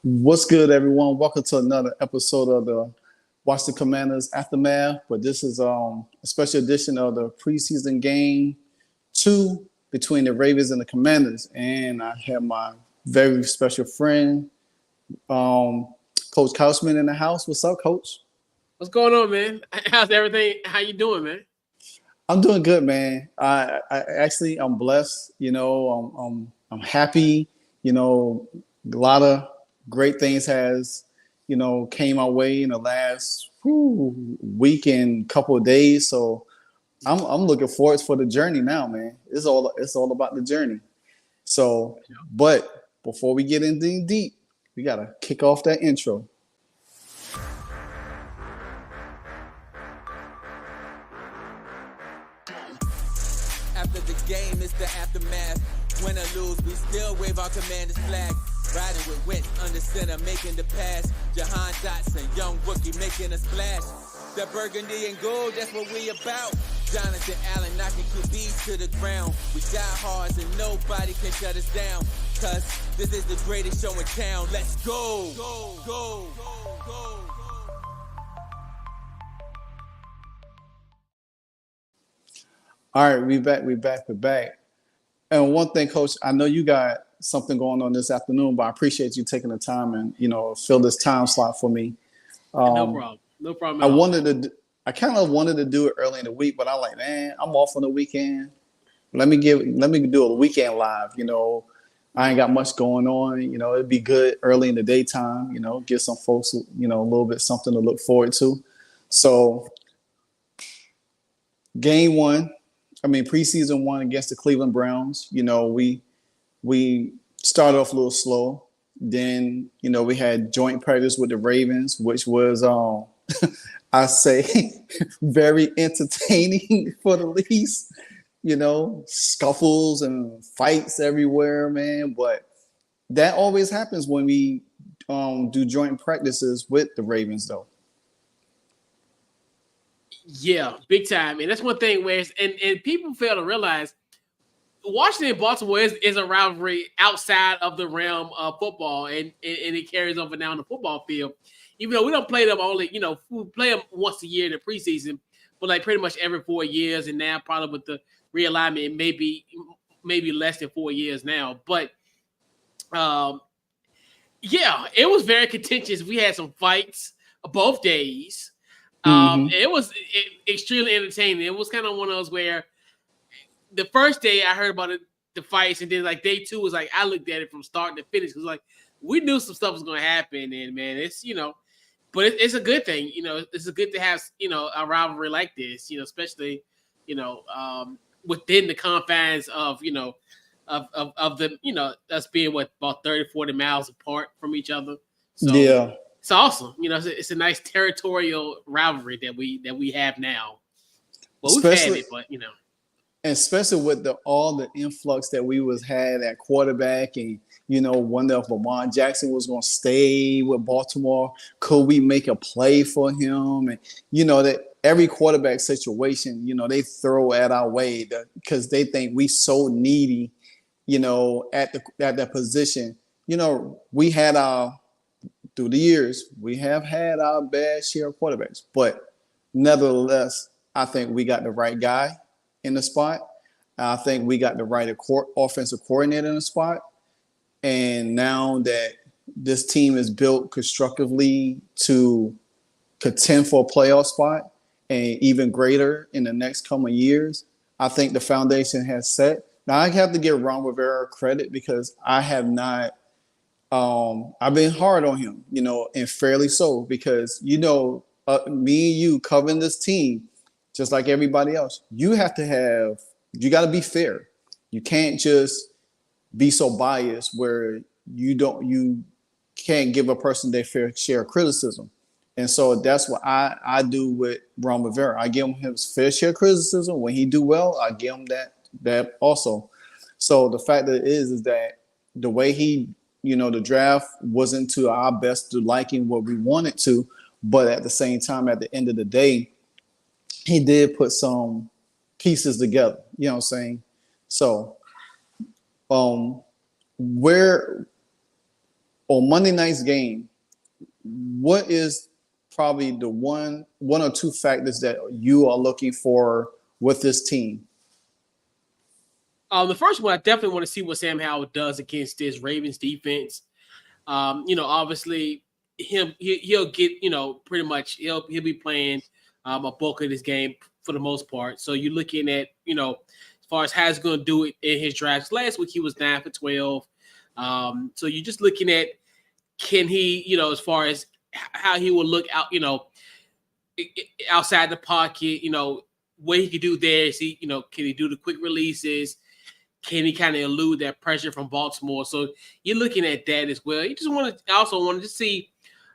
What's good, everyone? Welcome to another episode of the Watch the Commanders Aftermath. But this is a special edition of the preseason game 2 between the Ravens and the Commanders. And I have my very special friend, Coach CouchMan, in the house. What's up, Coach? What's going on, man? How's everything? How you doing, man? I'm doing good, man. I'm blessed. I'm happy. A lot of great things has, came our way in the last week and couple of days. So I'm looking forward for the journey now, man. It's all about the journey. So, but before we get into deep, we gotta kick off that intro. After the game, it's the aftermath. Win or lose, we still wave our commander's flag. Riding with Wentz under center, making the pass. Jahan Dotson, young rookie, making a splash. The burgundy and gold, that's what we about. Jonathan Allen knocking QBs to the ground. We die hard and nobody can shut us down. Cause this is the greatest show in town. Let's go. Go, go, go, go. All right, we back. And one thing, Coach, I know you got something going on this afternoon, but I appreciate you taking the time and fill this time slot for me. No problem. I kind of wanted to do it early in the week, but I'm like, man, I'm off on the weekend. Let me do a weekend live. I ain't got much going on. It'd be good early in the daytime. Give some folks a little bit something to look forward to. So, preseason 1 against the Cleveland Browns. We started off a little slow. Then, we had joint practice with the Ravens, which was, I say, very entertaining for the least. Scuffles and fights everywhere, man. But that always happens when we do joint practices with the Ravens, though. Yeah, big time. And that's one thing where and people fail to realize Washington and Baltimore is a rivalry outside of the realm of football, and it carries over down the football field. Even though we don't play them we play them once a year in the preseason, but like pretty much every 4 years, and now probably with the realignment, maybe less than 4 years now. But it was very contentious. We had some fights both days. It was extremely entertaining. It was kind of one of those where the first day I heard about the fights, and then like day 2 was like I looked at it from start to finish because like we knew some stuff was going to happen, and man, it's but it's a good thing. It's good to have a rivalry like this. Especially within the confines of of the us being about 30-40 miles apart from each other. So, yeah. It's awesome. It's a nice territorial rivalry that we have now. Well, we've had it, but and especially with all the influx that we had at quarterback, and wonder if Lamar Jackson was going to stay with Baltimore. Could we make a play for him? And that every quarterback situation, they throw at our way because they think we so needy, at that position. We had through the years, we have had our bad share of quarterbacks, but nevertheless, I think we got the right guy in the spot. I think we got the right offensive coordinator in the spot. And now that this team is built constructively to contend for a playoff spot and even greater in the next coming years, I think the foundation has set. Now, I have to give Ron Rivera credit because I have not I've been hard on him, and fairly so because, me and you covering this team, just like everybody else, you got to be fair. You can't just be so biased where you can't give a person their fair share of criticism. And so that's what I do with Ron Rivera. I give him his fair share of criticism. When he do well, I give him that also. So the fact that it is that the way he the draft wasn't to our best to liking what we wanted to, but at the same time, at the end of the day, he did put some pieces together. You know what I'm saying? So, on Monday night's game, what is probably the one or two factors that you are looking for with this team? The first one, I definitely want to see what Sam Howell does against this Ravens defense. Obviously, he'll get, pretty much he'll be playing a bulk of this game for the most part. So you're looking at, as far as how he's going to do it in his drafts. Last week he was 9 for 12. So you're just looking at, can he, as far as how he will look out, outside the pocket, what he could do there. Is he, can he do the quick releases? Can he kind of elude that pressure from Baltimore? So you're looking at that as well. You just also wanted to see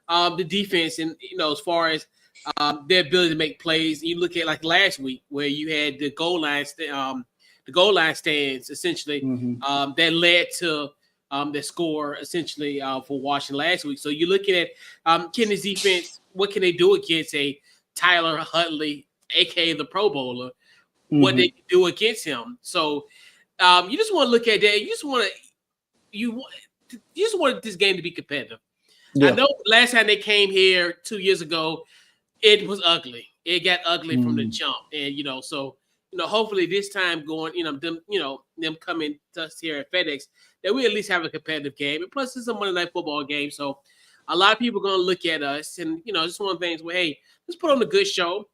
the defense and, as far as their ability to make plays. You look at like last week where you had the goal line stands essentially that led to the score essentially for Washington last week. So you're looking at can this defense, what can they do against a Tyler Huntley, aka the Pro Bowler, what they can do against him. So you just want to look at that. You just want this game to be competitive. Yeah. I know last time they came here 2 years ago, it was ugly. It got ugly from the jump, and so hopefully this time going, them coming to us here at FedEx, that we at least have a competitive game. And plus, it's a Monday Night Football game, so a lot of people are going to look at us, and just one of the things where, hey, let's put on a good show.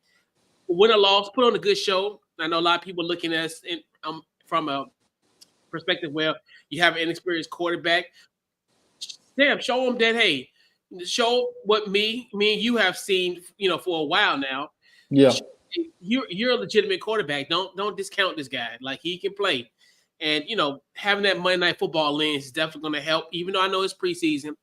Win or loss, put on a good show. I know a lot of people looking at us from a perspective where you have an inexperienced quarterback. Damn, show them that, hey, show what me and you have seen, for a while now. Yeah. You're a legitimate quarterback. Don't discount this guy. Like, he can play. And, having that Monday Night Football lens is definitely going to help, even though I know it's preseason.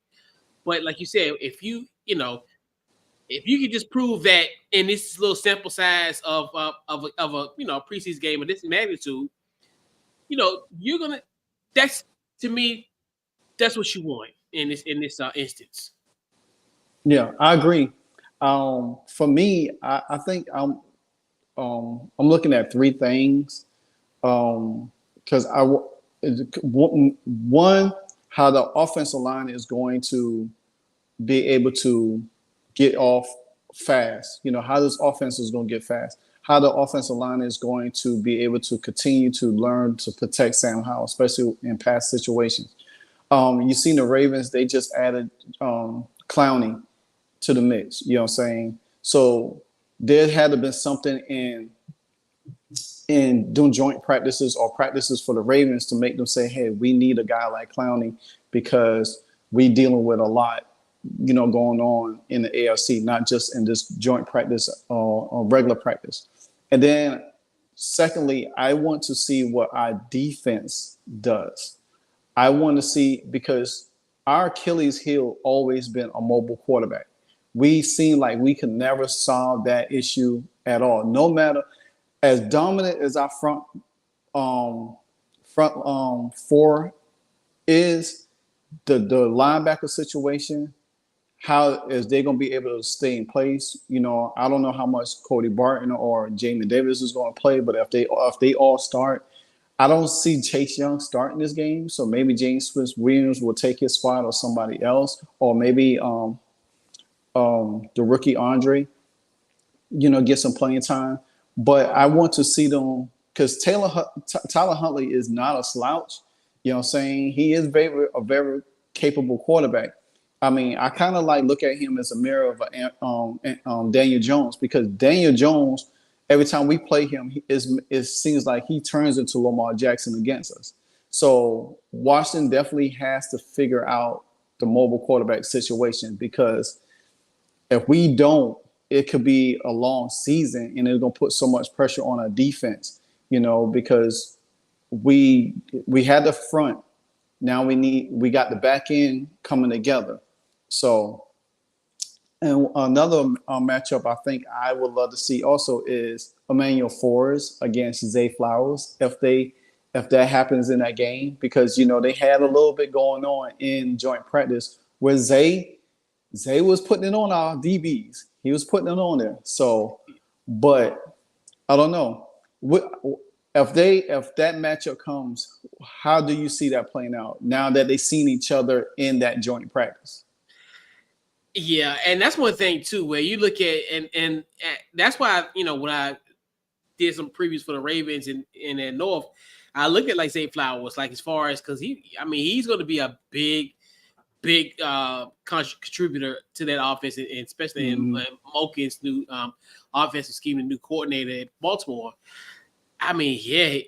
But like you said, if you could just prove that in this little sample size of a preseason game of this magnitude, you're gonna. That's, to me, that's what you want in this instance. Yeah, I agree. For me, I think I'm looking at three things. Because one, how the offensive line is going to be able to get off fast. How this offense is going to get fast. How the offensive line is going to be able to continue to learn to protect Sam Howell, especially in pass situations. You've seen the Ravens, they just added Clowney to the mix, you know what I'm saying? So there had to been something in doing joint practices or practices for the Ravens to make them say, hey, we need a guy like Clowney because we dealing with a lot, going on in the AFC, not just in this joint practice or regular practice. And then secondly, I want to see what our defense does. I want to see, because our Achilles heel always been a mobile quarterback. We seem like we can never solve that issue at all. No matter as dominant as our front four is, the linebacker situation, how is they going to be able to stay in place? I don't know how much Cody Barton or Jamin Davis is going to play, but if they all start, I don't see Chase Young starting this game. So maybe James Smith-Williams will take his spot or somebody else, or maybe the rookie Andre, get some playing time. But I want to see them, because Tyler Huntley is not a slouch. You know what I'm saying? He is a very capable quarterback. I mean, I kind of look at him as a mirror of Daniel Jones, because Daniel Jones, every time we play him, it seems like he turns into Lamar Jackson against us. So Washington definitely has to figure out the mobile quarterback situation, because if we don't, it could be a long season and it's going to put so much pressure on our defense, because we had the front. Now we got the back end coming together. So, and another matchup I think I would love to see also is Emmanuel Forbes against Zay Flowers. If that happens in that game, because, they had a little bit going on in joint practice where Zay was putting it on our DBs. He was putting it on there. So, but I don't know. if that matchup comes, how do you see that playing out now that they've seen each other in that joint practice? Yeah, and that's one thing too, where you look at and that's why when I did some previews for the Ravens in the North, I looked at like Zay Flowers, like as far as because he's going to be a big contributor to that offense, and especially in Mokin's new offensive scheme and new coordinator at Baltimore. I mean, yeah,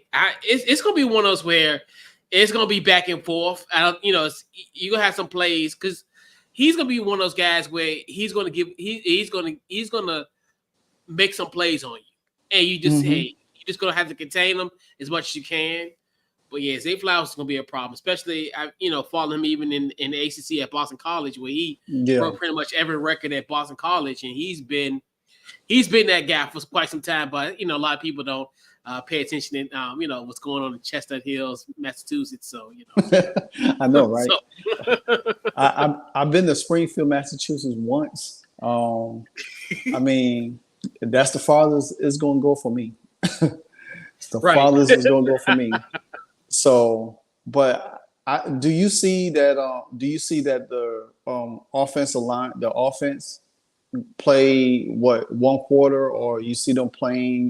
it's going to be one of those where it's going to be back and forth. You're going to have some plays because he's going to be one of those guys where he's going to make some plays on you. And you just you're just going to have to contain them as much as you can. But yeah, Zay Flowers is going to be a problem, especially following him even in the ACC at Boston College, where he broke pretty much every record at Boston College, and he's been that guy for quite some time. But a lot of people don't pay attention to what's going on in Chestnut Hills, Massachusetts. So I know, right? I've been to Springfield, Massachusetts once. I mean, that's the farthest it's going to go for me. It's the farthest it's going to go for me. So, but do you see that the offensive line, the offense play one quarter, or you see them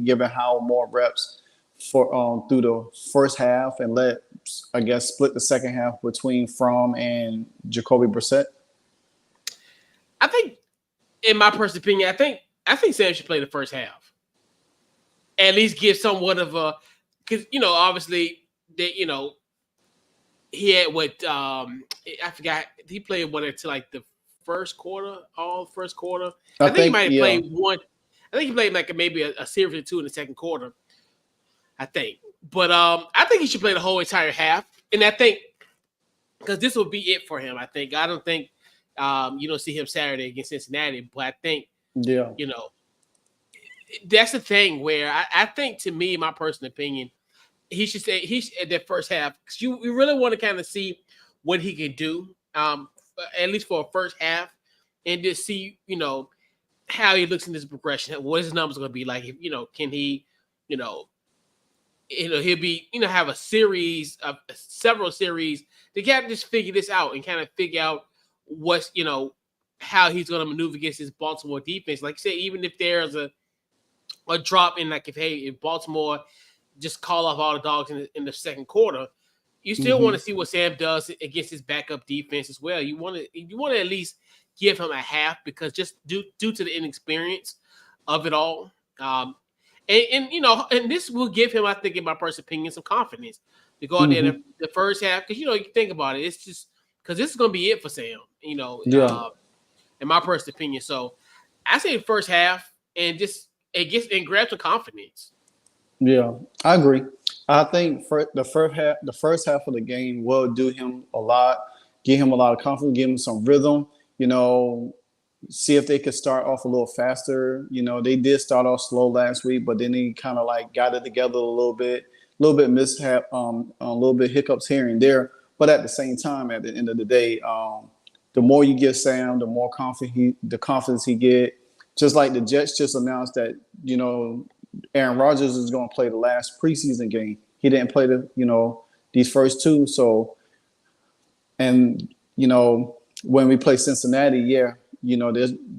giving Howell more reps for through the first half and split the second half between Fromm and Jacoby Brissett? I think, in my personal opinion, I think Sam should play the first half. At least give somewhat of a, because obviously that he had I forgot, he played until like the first quarter. I think he might have played one. I think he played like maybe a series or two in the second quarter. I think, but I think he should play the whole entire half, and I think because this will be it for him. I don't think you don't see him Saturday against Cincinnati, but I think that's the thing where I think, to me, my personal opinion, he should at that first half, because you really want to kind of see what he can do, at least for a first half, and just see how he looks in this progression. What his numbers going to be like? If, can he he'll be have a series of several series to kind of just figure this out and kind of figure out what's how he's going to maneuver against this Baltimore defense. Like you say, even if there's a drop in, like if Baltimore just call off all the dogs in the second quarter, you still want to see what Sam does against his backup defense as well. You want to at least give him a half, because just due to the inexperience of it all, and this will give him, I think, in my personal opinion, some confidence to go out there the first half, because you think about it, it's just because this is going to be it for Sam, in my personal opinion. So I say the first half and just grab some confidence. Yeah, I agree. I think for the first half of the game will do him a lot, give him a lot of confidence, give him some rhythm. See if they could start off a little faster. They did start off slow last week, but then they kind of like got it together a little bit mishap, a little bit hiccups here and there. But at the same time, at the end of the day, the more you give Sam, the more confidence he get. Just like the Jets just announced that, Aaron Rodgers is going to play the last preseason game. He didn't play these first two. So, and, when we play Cincinnati,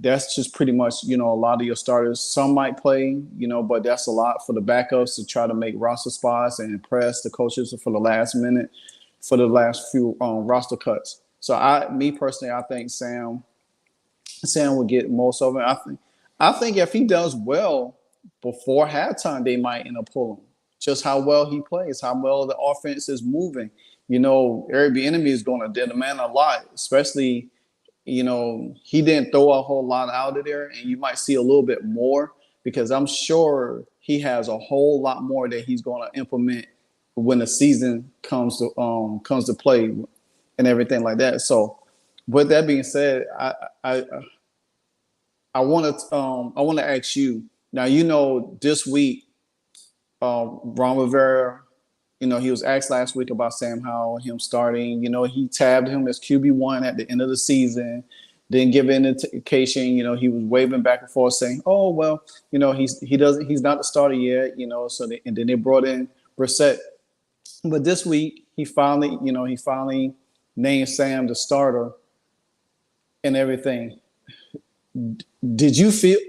that's just pretty much, a lot of your starters. Some might play, but that's a lot for the backups to try to make roster spots and impress the coaches for the last minute, for the last few roster cuts. So me personally, I think Sam will get most of it. I think if he does well before halftime, they might end up pulling. Just how well he plays, how well the offense is moving. Eric Bieniemy is going to demand a lot, especially, he didn't throw a whole lot out of there, and you might see a little bit more, because I'm sure he has a whole lot more that he's going to implement when the season comes to play and everything like that. So, with that being said, I want to ask you now. This week, Ron Rivera, he was asked last week about Sam Howell, him starting. He tabbed him as QB1 at the end of the season. Didn't give an indication. He was waving back and forth saying, "Oh well, he's not the starter yet." So and then they brought in Brissett. But this week he finally named Sam the starter and everything. Did you feel?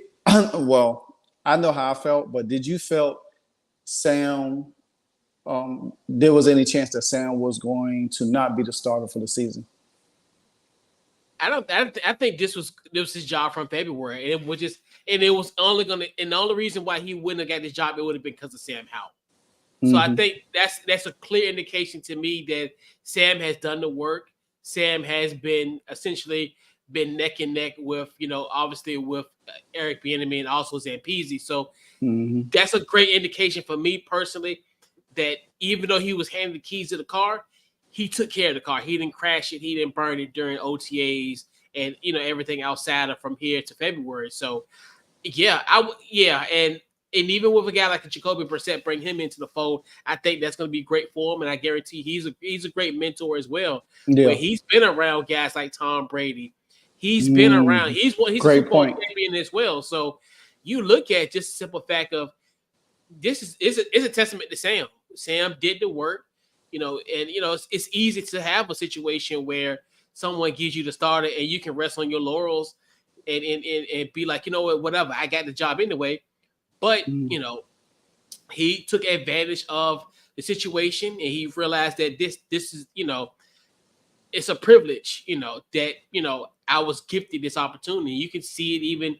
Well, I know how I felt, but did you felt Sam? There was any chance that Sam was going to not be the starter for the season? I think this was his job from February, and it was only the only reason why he wouldn't have got this job, it would have been because of Sam Howell. So I think that's a clear indication to me that Sam has done the work. Sam has been essentially neck and neck with, obviously with Eric Bieniemy and also Zampese. So that's a great indication for me personally that even though he was handed the keys to the car, he took care of the car. He didn't crash it. He didn't burn it during OTAs and everything outside of from here to February. So and even with a guy like Jacoby Brissett, bring him into the fold, I think that's going to be great for him. And I guarantee he's a great mentor as well. Yeah. But he's been around guys like Tom Brady. He's been around. He's a Super Bowl champion as well. So you look at just the simple fact of this is a testament to Sam. Sam did the work, and it's easy to have a situation where someone gives you the starter and you can rest on your laurels and be like, you know what, whatever, I got the job anyway. But he took advantage of the situation and he realized that this is it's a privilege, that I was gifted this opportunity. You can see it even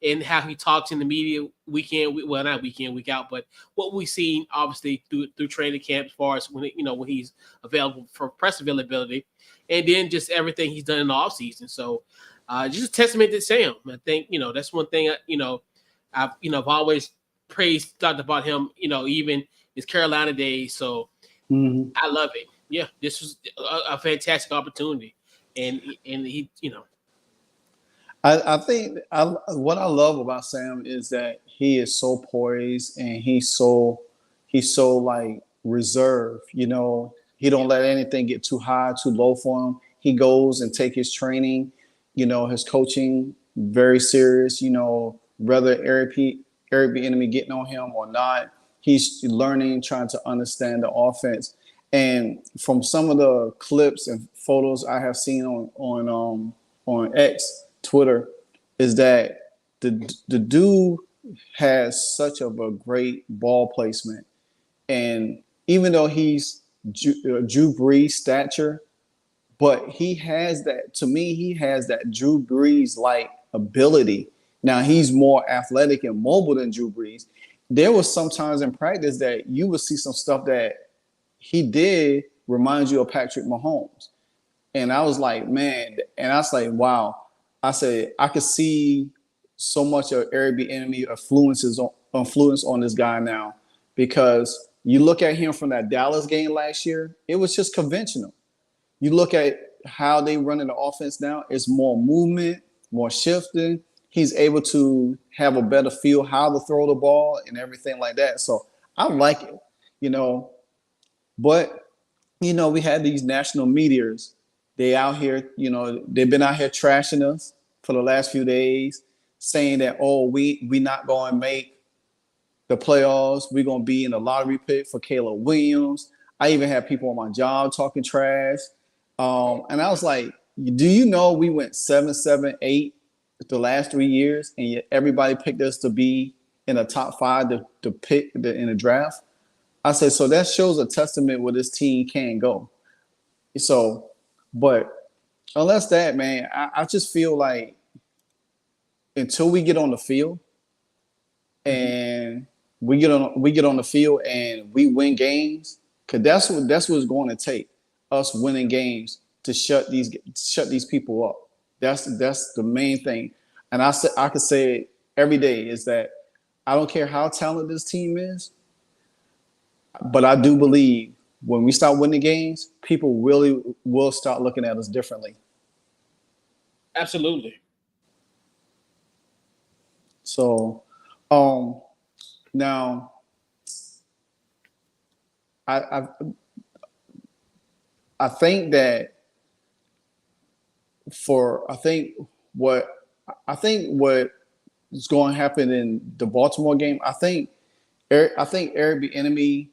in how he talks in the media week out, but what we've seen obviously through training camp as far as when he's available for press availability, and then just everything he's done in the offseason. So just a testament to Sam. I think that's one thing I've always talked about him, even his Carolina days. So I love it. Yeah, this was a fantastic opportunity, and he I think what I love about Sam is that he is so poised and he's so like reserved. He don't let anything get too high, too low for him. He goes and take his training, his coaching very serious. Whether Eric Bieniemy getting on him or not, he's learning, trying to understand the offense. And from some of the clips and photos I have seen on X, Twitter, is that the dude has such of a great ball placement, and even though he's Drew Brees stature, but he has that. To me, he has that Drew Brees like ability. Now he's more athletic and mobile than Drew Brees. There was sometimes in practice that you would see some stuff that he did remind you of Patrick Mahomes, and I was like, man, and I was like, wow. I said I could see so much of Eric Bieniemy influence on this guy now, because you look at him from that Dallas game last year, it was just conventional. You look at how they run in the offense now, it's more movement, more shifting. He's able to have a better feel how to throw the ball and everything like that. So I like it, But, we had these national meteors. They out here, they've been out here trashing us for the last few days, saying that, we not going to make the playoffs. We're going to be in the lottery pit for Caleb Williams. I even had people on my job talking trash. And I was like, do you know we went 7-7-8 the last 3 years, and yet everybody picked us to be in the top 5 to pick in the draft? I said, so that shows a testament where this team can go. So, but unless that, man, I just feel like until we get on the field and we get on the field and we win games, because that's what it's going to take, us winning games to shut these people up. That's the main thing. And I could say it every day, is that I don't care how talented this team is, but I do believe when we start winning games, people really will start looking at us differently. Absolutely. So, now I think that what is going to happen in the Baltimore game, I think Eric Bieniemy,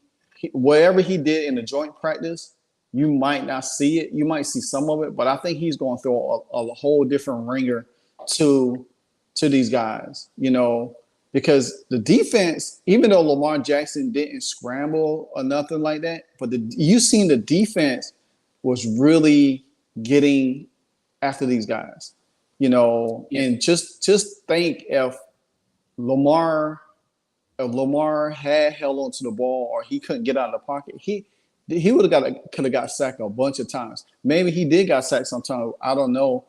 whatever he did in the joint practice, you might not see it. You might see some of it, but I think he's going to throw a whole different ringer to these guys, because the defense, even though Lamar Jackson didn't scramble or nothing like that, but you seen the defense was really getting after these guys, and just think if Lamar had held onto the ball or he couldn't get out of the pocket, he could have got sacked a bunch of times. Maybe he did got sacked sometime. I don't know,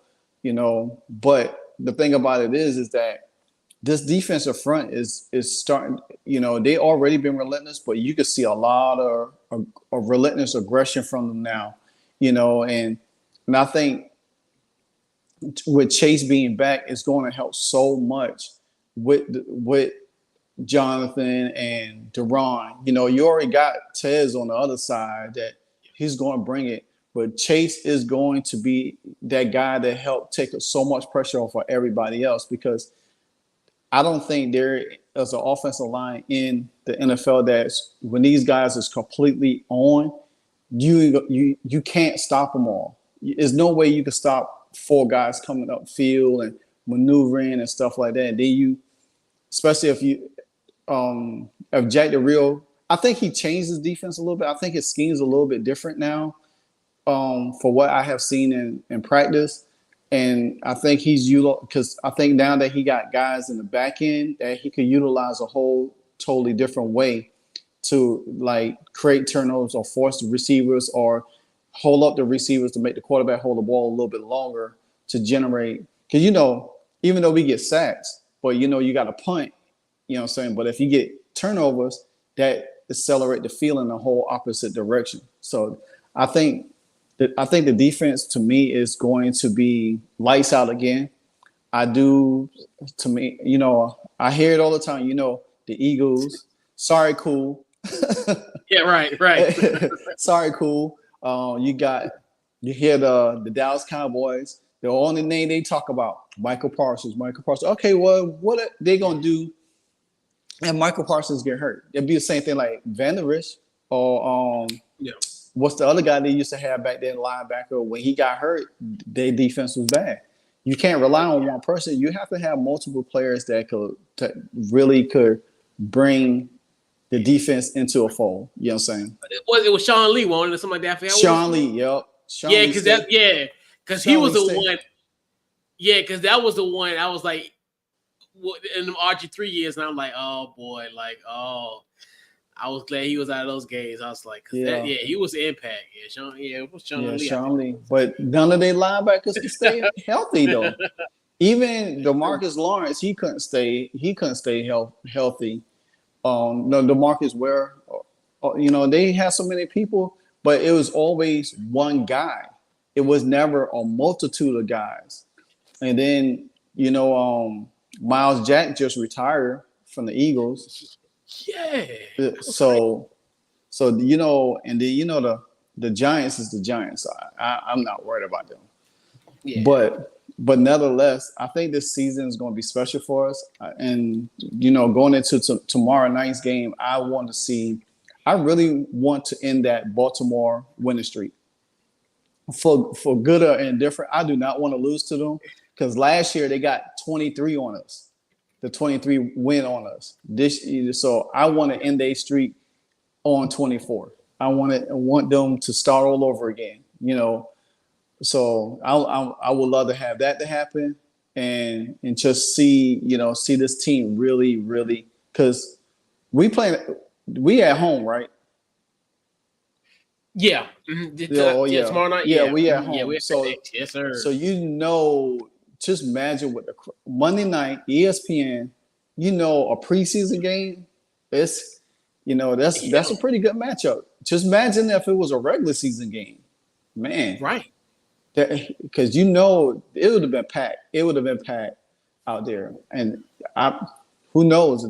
but the thing about it is that this defensive front is starting, they already been relentless, but you could see a lot of relentless aggression from them now, and I think with Chase being back, it's going to help so much with Jonathan and Deron. You already got Tez on the other side that he's going to bring it, but Chase is going to be that guy that helped take so much pressure off of everybody else, because I don't think there is an offensive line in the NFL that's, when these guys is completely on, you can't stop them all. There's no way you can stop 4 guys coming up field and maneuvering and stuff like that. And then especially if Jack Del Rio, I think he changed his defense a little bit. I think his scheme's a little bit different now, for what I have seen in practice. And I think because I think now that he got guys in the back end that he could utilize a whole totally different way to like create turnovers or force the receivers or hold up the receivers to make the quarterback hold the ball a little bit longer to generate. Because, even though we get sacks, but, you got to punt, you know what I'm saying? But if you get turnovers, that accelerate the field in the whole opposite direction. So I think the defense to me is going to be lights out again. I hear it all the time, the Eagles, sorry, cool. Yeah, right. Sorry, cool. You hear the Dallas Cowboys, the only name they talk about, Michael Parsons. Okay, well, what are they going to do if Michael Parsons get hurt? It'd be the same thing like Vanderish or what's the other guy they used to have back then, linebacker? When he got hurt, their defense was bad. You can't rely on one person. You have to have multiple players that really could bring the defense into a fold. You know what I'm saying? It was Sean Lee, wasn't it? Something like that. Sean Lee, yep. Because he was the one. Yeah, because that was the one I was like, in the RG3 years, and I'm like, oh boy, I was glad he was out of those games. I was like, he was the impact. It was Sean Lee. Sean Lee. But none of their linebackers could stay healthy though. Even DeMarcus Lawrence, he couldn't stay healthy. No, DeMarcus Ware, they had so many people, but it was always one guy. It was never a multitude of guys. And then, Miles Jack just retired from the Eagles. Yeah. So and then the Giants is the Giants. I'm not worried about them. Yeah. But nevertheless, I think this season is going to be special for us. And going into tomorrow night's game, I really want to end that Baltimore winning streak. For good or indifferent, I do not want to lose to them, because last year they got 23 on us. The 23 win on us so I want to end their streak on 24. I want them to start all over again, So I would love to have that to happen, and just see this team really, really, because we at home, right? Yeah. Tomorrow night. Yeah, we at home. Yeah, yes, sir. So just imagine with the Monday night, ESPN, a preseason game. That's a pretty good matchup. Just imagine if it was a regular season game, man. Right. Because it would have been packed. It would have been packed out there, and who knows?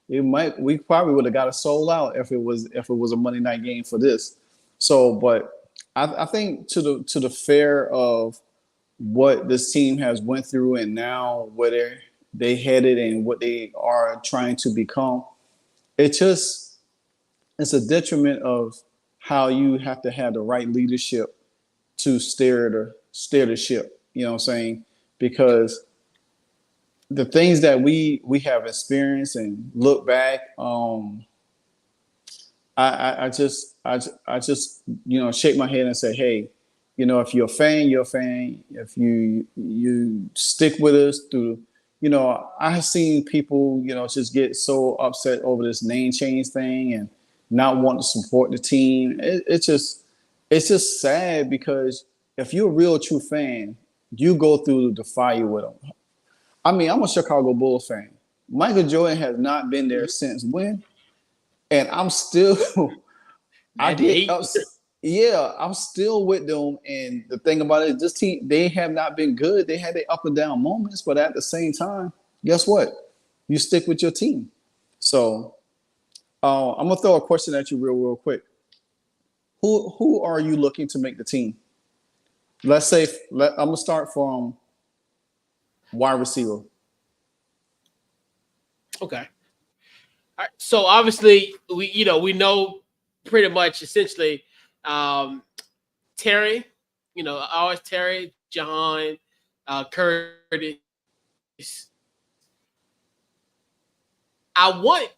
We probably would have got it sold out if it was a Monday night game for this. So, but I think to the fair of what this team has went through and now where they headed and what they are trying to become, it just it's a detriment of how you have to have the right leadership to steer the ship. You know what I'm saying? Because the things that we have experienced and look back, I just shake my head and say, hey, if you're a fan, you're a fan. If you stick with us through, I have seen people, just get so upset over this name change thing and not want to support the team. It's just sad because if you're a real true fan, you go through the fire with them. I mean, I'm a Chicago Bulls fan. Michael Jordan has not been there since when? And I'm still, I get upset. Yeah, I'm still with them. And the thing about it is this team, they have not been good. They had their up and down moments, but at the same time, guess what? You stick with your team. So I'm gonna throw a question at you real quick. Who are you looking to make the team? Let's say I'm gonna start from wide receiver. Okay. All right. So obviously we know pretty much essentially Terry, always Terry, Jahan, Curtis. I want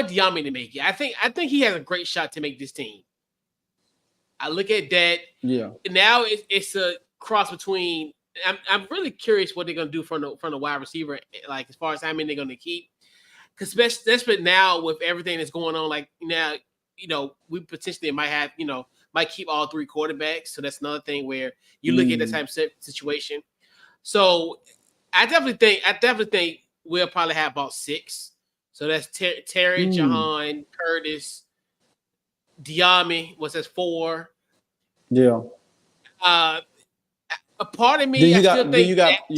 Diame to make it. I think he has a great shot to make this team. I look at that. Yeah. Now it's a cross between. I'm really curious what they're gonna do from the wide receiver, like as far as how many they're gonna keep. Because especially now with everything that's going on, like now, we potentially might keep all three quarterbacks. So that's another thing where you look at that type of situation. So I definitely think we'll probably have about 6. So that's Terry, Jahan, Curtis, Diame. What's that 4? Yeah. A part of me, you got Dax,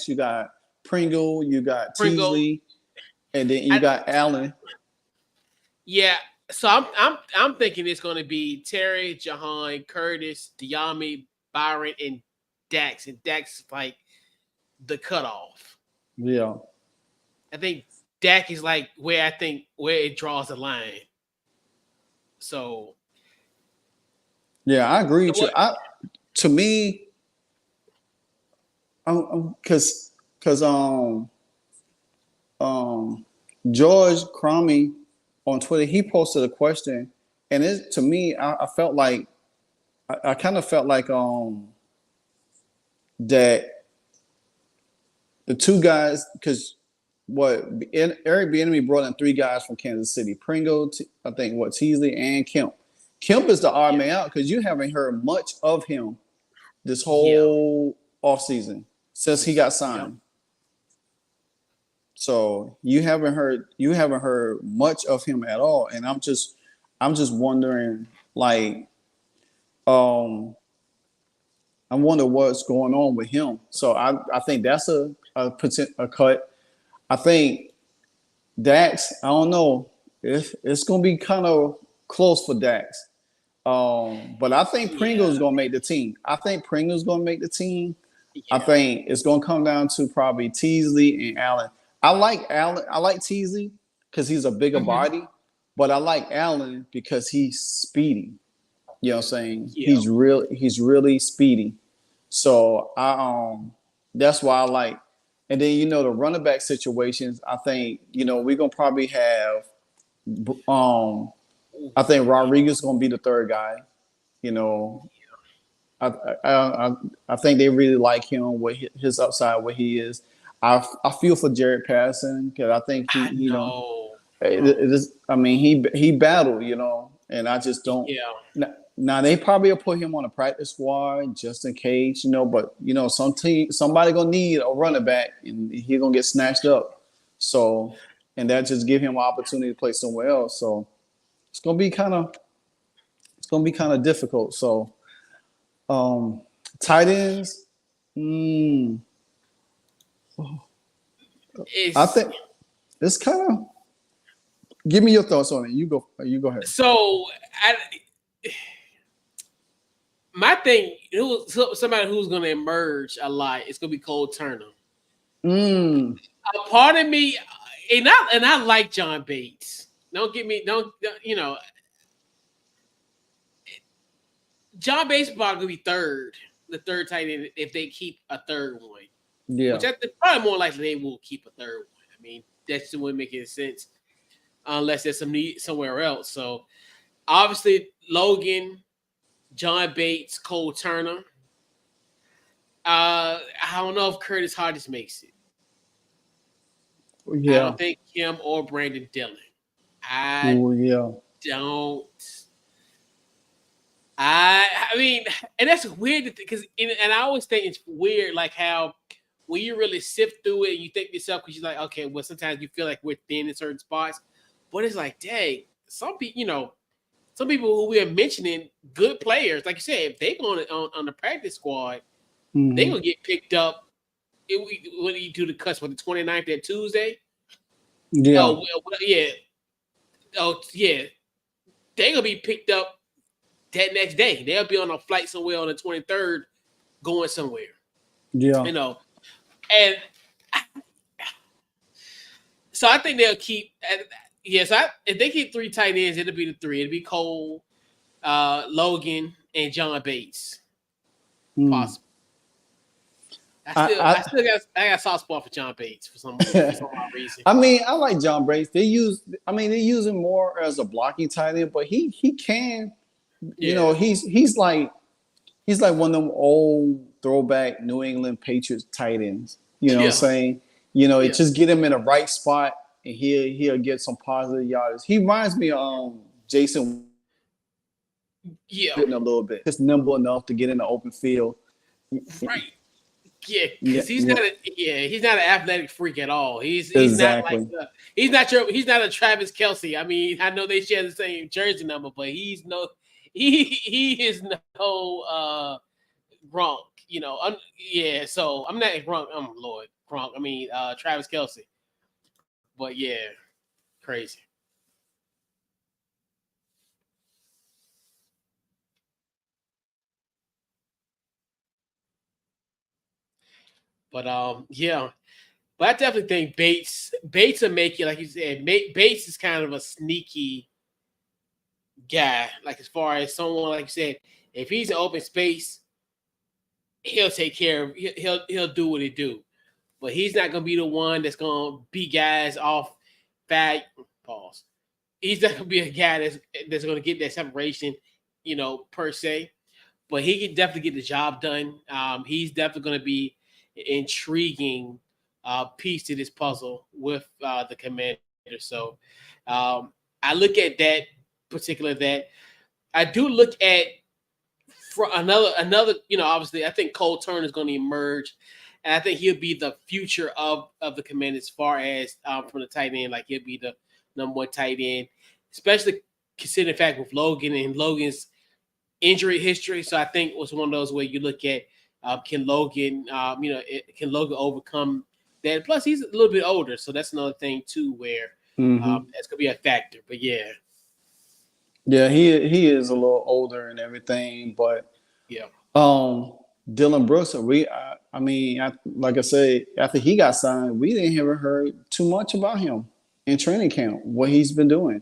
you got Pringle, you got Teasley, and then you got Allen. Yeah, so I'm thinking it's going to be Terry, Jahan, Curtis, Diame, Byron, and Dax. And Dax is like the cutoff. Yeah, I think Dak is like where it draws the line. So. Yeah, I agree with you. To me, because George Cromie on Twitter, he posted a question, and to me, I felt like I kind of felt like that the two guys, because Eric Bieniemy brought in 3 guys from Kansas City: Pringle, I think Teasley, and Kemp. Kemp is the odd man out because you haven't heard much of him this whole offseason since he got signed. Yep. So you haven't heard much of him at all. And I'm just wondering, like, I wonder what's going on with him. So I think that's a cut. I think Dax, I don't know. It's gonna be kind of close for Dax. But I think Pringle's gonna make the team. Yeah. I think it's gonna come down to probably Teasley and Allen. I like Allen. I like Teasley because he's a bigger body, but I like Allen because he's speedy. You know what I'm saying? Yeah. He's really speedy. So that's why I like. And then the running back situations, I think we're gonna probably have I think Rodriguez is gonna be the third guy. I think they really like him with his upside, where he is. I feel for Jared Patterson because I think he battled, and I just don't. Yeah. Now they probably will put him on a practice squad just in case, but somebody gonna need a running back and he's gonna get snatched up. So, and that just give him an opportunity to play somewhere else. So it's gonna be kind of difficult. So tight ends, I think it's kind of. Give me your thoughts on it. You go ahead. So my thing, somebody who's going to emerge a lot, it's going to be Cole Turner. A part of me, and I like John Bates. you know, John Bates probably be the third tight end if they keep a third one. Yeah. Which I think probably more likely they will keep a third one. I mean, that just wouldn't make any sense unless there's some need somewhere else. So obviously Logan, John Bates, Cole Turner. I don't know if Curtis Hodges makes it. Yeah. I don't think him or Brandon Dillon. Yeah. Don't. I mean, and that's weird because, and I always think it's weird, like how when you really sift through it and you think to yourself, because you're like, okay, well, sometimes you feel like we're thin in certain spots, but it's like, dang, some people, some people who we are mentioning, good players, like you said, if they go on the practice squad, they gonna get picked up. When you do the cuts for the 29th, that Tuesday. Yeah. Oh, well, yeah. Oh, yeah. They gonna be picked up that next day. They'll be on a flight somewhere on the 23rd, going somewhere. Yeah. And so I think they'll keep. Yes, if they keep three tight ends, it'll be the three. It'll be Cole, Logan, and John Bates. Possible. I got a soft spot for John Bates for some reason. I mean, I like John Bates. They use him more as a blocking tight end, but he can, he's like one of them old throwback New England Patriots tight ends. You know what I'm saying? It just get him in the right spot and he'll get some positive yardage. He reminds me of Jason. Yeah, a little bit. Just nimble enough to get in the open field. Right. Yeah, because he's not an athletic freak at all. He's not like he's not a Travis Kelce. I mean, I know they share the same jersey number, but he is no Gronk. So I'm not Gronk. I'm Lord Gronk. I mean Travis Kelce. But yeah, crazy. But but I definitely think Bates will make it, like you said. Bates is kind of a sneaky guy. Like as far as someone, like you said, if he's in open space, he'll take care of. He'll do what he do. But he's not gonna be the one that's gonna beat guys off fat. Pause. He's not gonna be a guy that's gonna get that separation, per se. But he can definitely get the job done. He's definitely gonna be intriguing piece to this puzzle with the Commander. So I look at that particular I do look at for another obviously I think Cole Turner is going to emerge, and I think he'll be the future of the Commander as far as from the tight end. Like he'll be the number one tight end, especially considering the fact with Logan and Logan's injury history. So I think it was one of those where you look at can Logan overcome that? Plus, he's a little bit older, so that's another thing too, where that's gonna be a factor. But yeah, he is a little older and everything, but Dylan Brooks, like I said, after he got signed, we didn't ever heard too much about him in training camp, what he's been doing.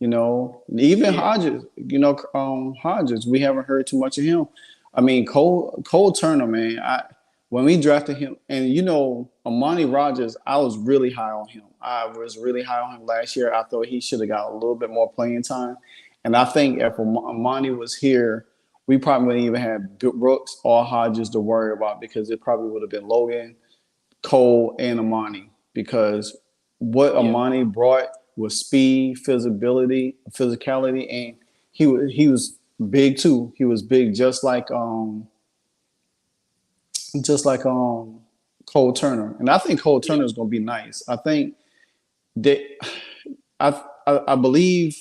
Even Hodges, Hodges, we haven't heard too much of him. I mean, Cole Turner, man, when we drafted him, and Amani Rodgers, I was really high on him. I was really high on him last year. I thought he should have got a little bit more playing time. And I think if Amani was here, we probably wouldn't even have Brooks or Hodges to worry about, because it probably would have been Logan, Cole, and Amani. Because what Amani brought was speed, physicality, and he was big too. He was big, just like Cole Turner. And I think Cole Turner is going to be nice. I think that I believe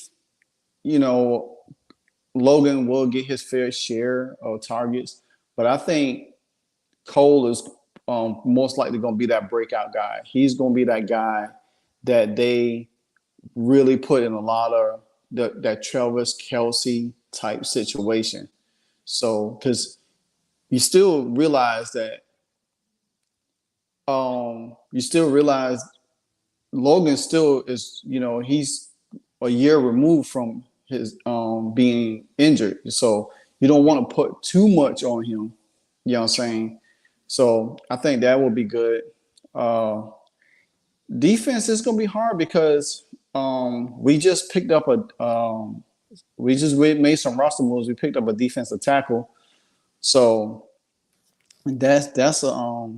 Logan will get his fair share of targets, but I think Cole is most likely going to be that breakout guy. He's going to be that guy that they really put in a lot of that Travis Kelce type situation. So, because you still realize that, Logan still is, a year removed from his being injured. So you don't want to put too much on him. You know what I'm saying? So I think that will be good. Defense is going to be hard because we just picked up we made some roster moves. We picked up a defensive tackle. So that's a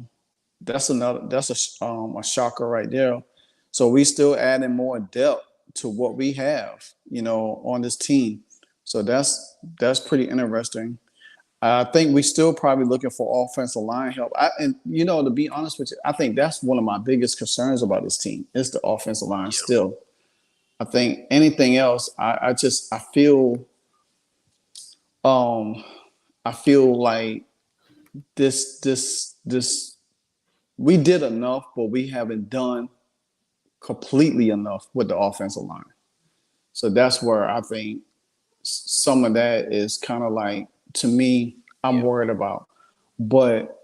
shocker right there. So we still adding more depth to what we have, on this team. So that's pretty interesting. I think we still probably looking for offensive line help. To be honest with you, I think that's one of my biggest concerns about this team is the offensive line. Still, I think anything else, I feel like this we did enough, but we haven't done completely enough with the offensive line. So that's where I think some of that is kind of like, to me, I'm worried about. But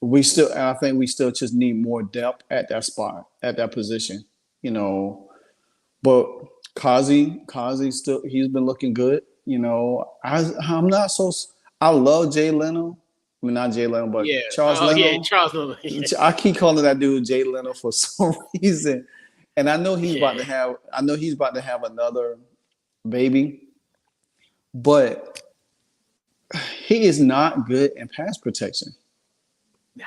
I think we still just need more depth at that spot, at that position, But Kazi still, he's been looking good. I'm not so. I love Jay Leno. I mean, not Jay Leno, but Charles Leno. Yeah, Charles Leno. Yeah. I keep calling that dude Jay Leno for some reason, and I know he's about to have another baby, but he is not good in pass protection. Nah.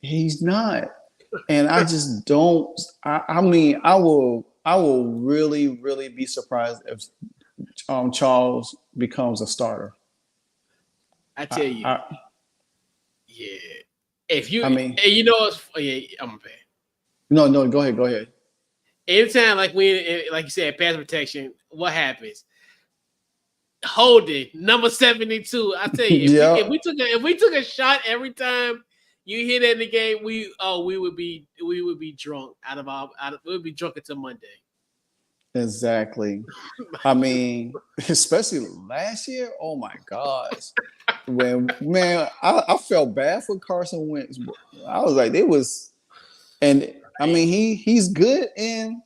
He's not, and I just don't. I will really, really be surprised if Charles becomes a starter. I tell you. Yeah. If you, I mean, I'm a fan. No, go ahead. Anytime, like you said, pass protection, what happens? Holding number 72. I tell you, if we took a shot every time you hit it in the game, we would be drunk we would be drunk until Monday. Exactly. I mean, especially last year. Oh my gosh. I felt bad for Carson Wentz. I was like, and I mean he's good in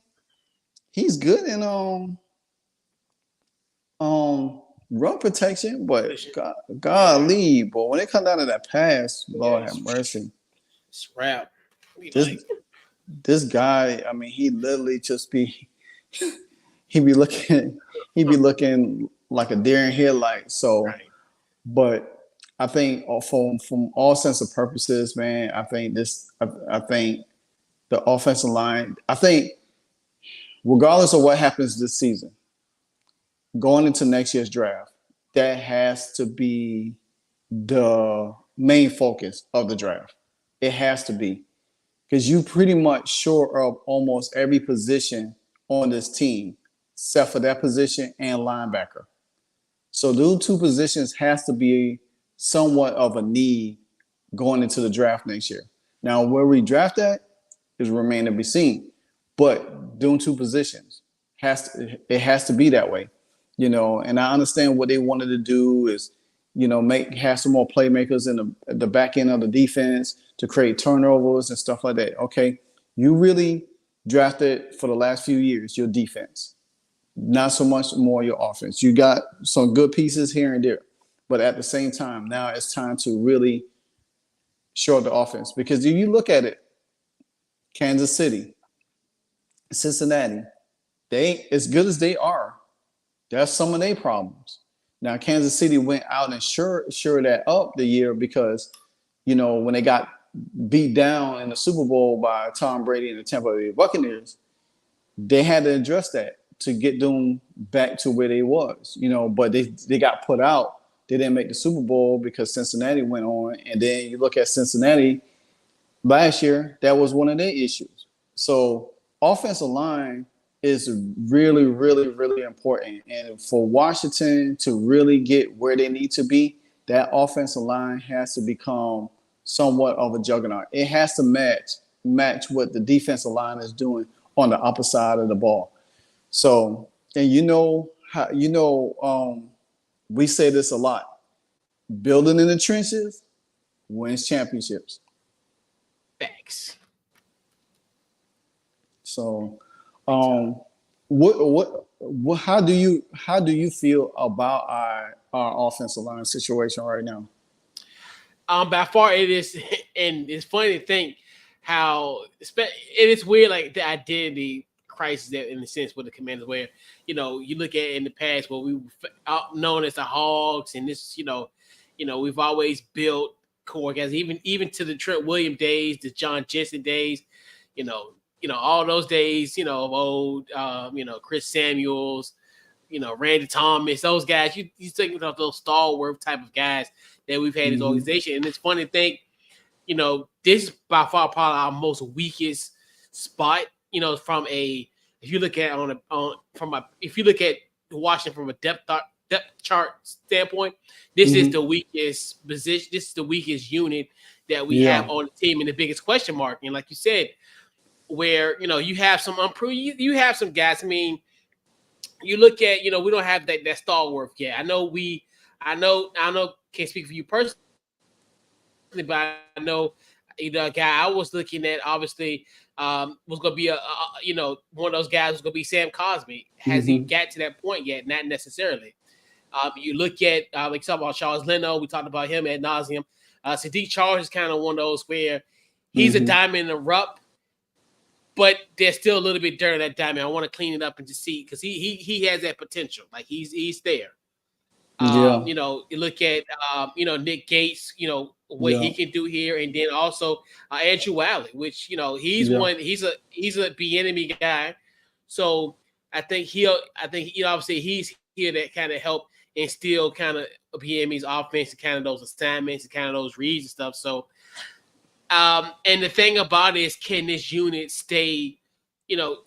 run protection, but golly, boy, when it comes down to that pass, Lord have mercy. It's rap. This guy, I mean, he literally just be looking like a deer in headlights. So, right. But I think from all sense of purposes, man, I think the offensive line, I think regardless of what happens this season, going into next year's draft, that has to be the main focus of the draft. It has to be, because you pretty much shore up almost every position on this team, except for that position and linebacker. So those two positions has to be somewhat of a need going into the draft next year. Now, where we draft at is remain to be seen, but doing two positions has to be that way, And I understand what they wanted to do is, have some more playmakers in the back end of the defense to create turnovers and stuff like that. Okay, you really drafted for the last few years your defense, not so much more your offense. You got some good pieces here and there, but at the same time, now it's time to really shore the offense, because if you look at it, Kansas City, Cincinnati, they, as good as they are, that's some of their problems. Now, Kansas City went out and sure that up the year because, when they got beat down in the Super Bowl by Tom Brady and the Tampa Bay Buccaneers, they had to address that to get them back to where they was, but they got put out. They didn't make the Super Bowl because Cincinnati went on. And then you look at Cincinnati last year, that was one of their issues. So offensive line is really, really, really important. And for Washington to really get where they need to be, that offensive line has to become somewhat of a juggernaut. It has to match what the defensive line is doing on the upper side of the ball. So, and we say this a lot. Building in the trenches wins championships. Thanks. So, what how do you feel about our offensive line situation right now? By far it is, and it's funny to think how it is weird, like the identity crisis that in the sense with the Commanders, where you look at in the past where we were known as the Hogs, and this we've always built core guys, even to the Trent Williams days, the John Jensen days, all those days, of old, Chris Samuels, Randy Thomas, those guys. You think about those stalwart type of guys that we've had in this organization. And it's funny to think, this is by far probably our most weakest spot, if you look at if you look at Washington from a depth chart standpoint, this is the weakest position. This is the weakest unit that we have on the team, and the biggest question mark. And like you said, where you have some you have some guys. I mean, you look at we don't have that stalwart yet. I know can't speak for you personally, but I know a guy I was looking at obviously was going to be a one of those guys was going to be Sam Cosmi. Has he got to that point yet? Not necessarily. You look at like talk about Charles Leno. We talked about him ad nauseum. Sadiq Charles is kind of one of those where he's a diamond in the rough, but there's still a little bit dirt in that diamond. I want to clean it up and just see, because he has that potential. Like he's there. You look at Nick Gates, what he can do here, and then also Andrew Wiley, which he's a enemy guy. So I think obviously he's here to kind of help instill kind of BME's offense and kind of those assignments and kind of those reads and stuff. So and the thing about it is, can this unit stay, the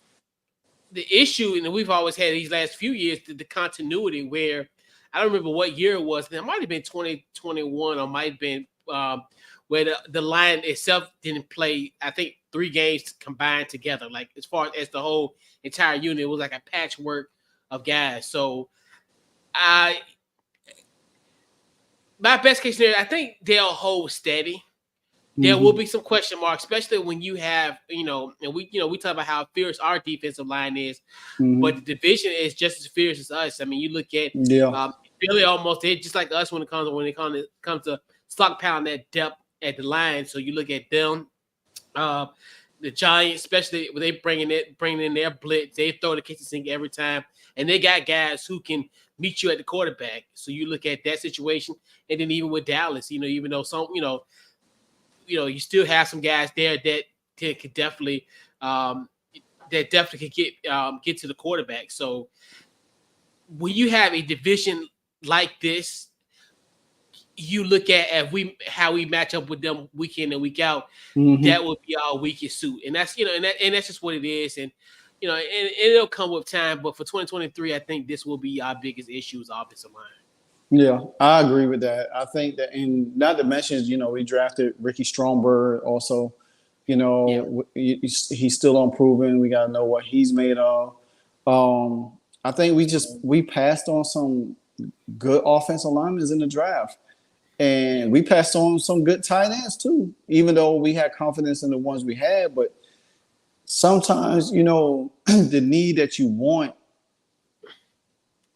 issue, and we've always had these last few years, the continuity, where I don't remember what year it was. It might have been 2021 or might have been where the line itself didn't play, I think, 3 games combined together. Like as far as the whole entire unit, it was like a patchwork of guys. So my best case scenario, I think they'll hold steady. There will be some question marks, especially when you have, and we talk about how fierce our defensive line is, but the division is just as fierce as us. I mean, you look at Philly almost, they're just like us when it comes to stockpiling that depth at the line. So you look at them, the Giants, especially when they bringing in their blitz, they throw the kitchen sink every time, and they got guys who can meet you at the quarterback. So you look at that situation, and then even with Dallas, even though some, you still have some guys there that could definitely get to the quarterback. So when you have a division like this, you look at how we match up with them week in and week out. That would be our weakest suit, and that's and that's just what it is. And and it'll come with time. But for 2023, I think this will be our biggest issue is offensive line. Yeah, I agree with that. I think that, and not to mention, we drafted Ricky Stromberg also. He's still unproven. We got to know what he's made of. I think we passed on some good offensive linemen in the draft, and we passed on some good tight ends too. Even though we had confidence in the ones we had, but sometimes the need that you want,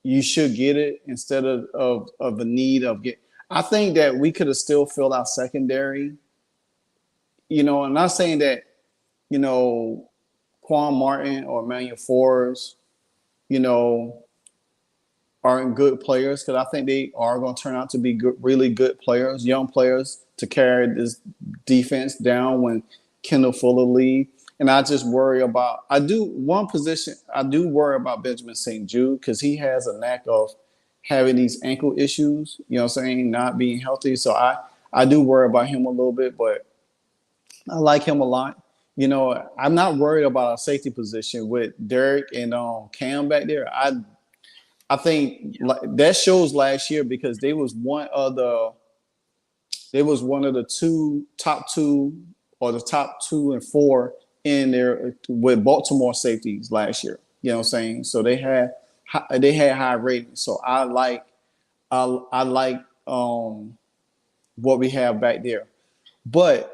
you should get it instead of the need of get. I think that we could have still filled out secondary. I'm not saying that, Quan Martin or Emmanuel Forbes, aren't good players, because I think they are going to turn out to be really good players, young players to carry this defense down when Kendall Fuller leaves. And I just worry about – I do worry about Benjamin St. Jude, because he has a knack of having these ankle issues, not being healthy. So I do worry about him a little bit, but I like him a lot. I'm not worried about our safety position with Derek and Cam back there. I think that shows last year, because they was one of the top two or the top 2 and 4 in there with Baltimore safeties last year. So they had high ratings. So I like what we have back there. But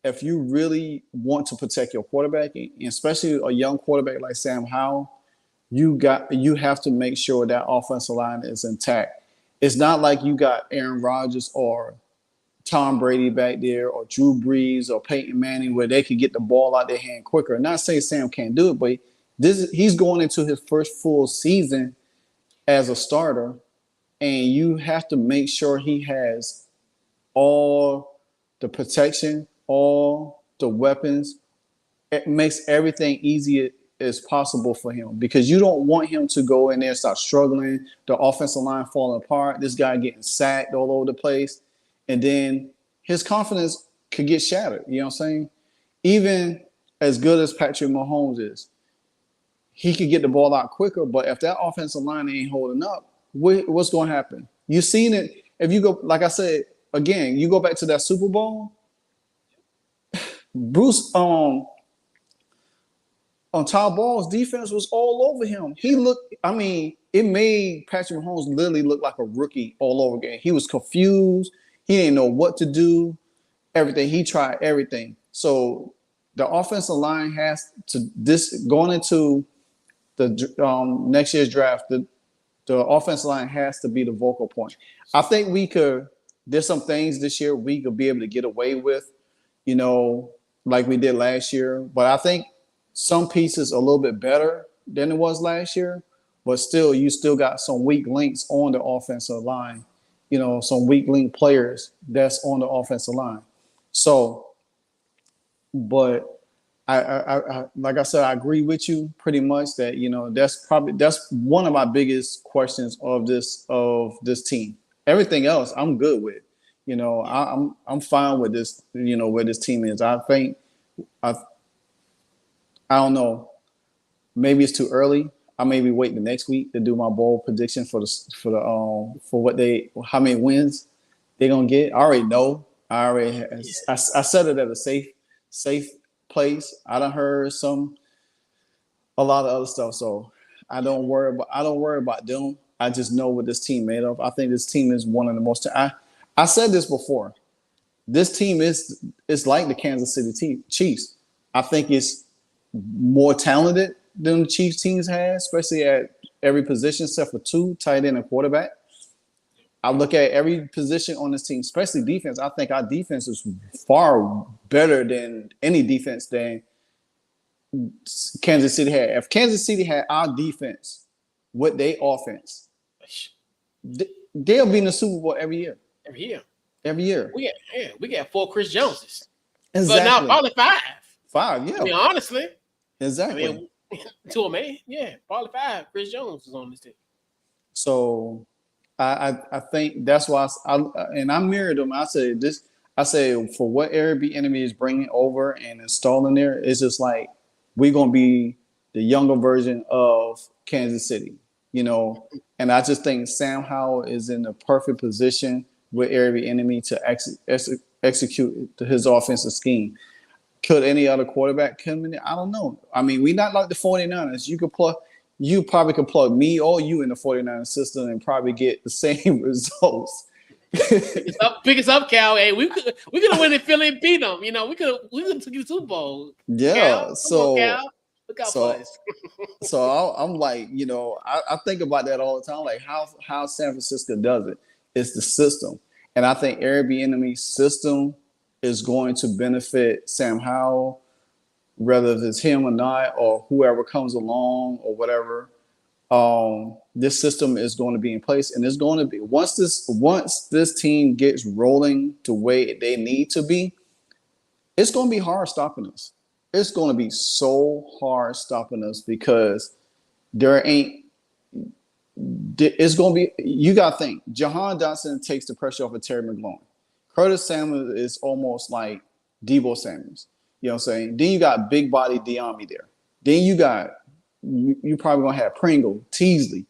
if you really want to protect your quarterback, and especially a young quarterback like Sam Howell, you have to make sure that offensive line is intact. It's not like you got Aaron Rodgers or Tom Brady back there or Drew Brees or Peyton Manning where they could get the ball out their hand quicker. Not saying Sam can't do it, but he's going into his first full season as a starter, and you have to make sure he has all the protection, all the weapons. It makes everything easy as possible for him because you don't want him to go in there and start struggling, the offensive line falling apart, this guy getting sacked all over the place, and then his confidence could get shattered. You know what I'm saying? Even as good as Patrick Mahomes is, he could get the ball out quicker, but if that offensive line ain't holding up, what's going to happen? You've seen it. If you go, like I said, again, you go back to that Super Bowl, Bruce, on Todd Ball's defense was all over him. It made Patrick Mahomes literally look like a rookie all over again. He was confused. He didn't know what to do. Everything. He tried everything. So the offensive line has to, going into the next year's draft, the offensive line has to be the vocal point. I think there's some things this year we could be able to get away with, like we did last year. But I think some pieces a little bit better than it was last year. But still, you still got some weak links on the offensive line, some weak link players that's on the offensive line. So, but I like I said, I agree with you pretty much that that's one of my biggest questions of this team. Everything else I'm good with. I'm fine with this. Where this team is. I think I don't know. Maybe it's too early. I maybe wait the next week to do my bold prediction for how many wins they're gonna get. I already know. I said it at a safe place. I done heard a lot of other stuff, so I don't worry about them. I just know what this team made of. I think this team is one of the most. I said this before. This team is like the Kansas City Chiefs. I think it's more talented than the Chiefs teams have, especially at every position except for two, tight end and quarterback. I look at every position on this team, especially defense. I think our defense is far better than any defense than Kansas City had. If Kansas City had our defense with their offense, they'll be in the Super Bowl every year. Every year. We got 4 Chris Joneses. Exactly. But now probably 5. 5, yeah. Honestly. Exactly. To a man, probably 5 Chris Jones is on this team. So I think that's why I mirrored them. I say for what Airbnb enemy is bringing over and installing there, it's just like we're gonna be the younger version of Kansas City, And I just think Sam Howell is in the perfect position with Airbnb enemy to execute his offensive scheme. Could any other quarterback come in there? I don't know. We're not like the 49ers. You probably could plug me or you in the 49ers system and probably get the same results. Pick us up, Cal. Hey, we could have went in Philly and beat them. We could have took you to the Super Bowl. Yeah. Cal, so Cal. Look out for us. So I'm like, I think about that all the time. Like how San Francisco does it. It's the system, and I think Airbnb enemy's system is going to benefit Sam Howell, whether it's him or not, or whoever comes along or whatever. This system is going to be in place, and it's going to be once this team gets rolling the way they need to be, it's going to be hard stopping us. It's going to be so hard stopping us because it's going to be, you got to think, Jahan Dotson takes the pressure off of Terry McLaurin. Curtis Samuels is almost like Debo Samuels. You know what I'm saying? Then you got big body Diami there. Then you probably going to have Pringle, Teasley.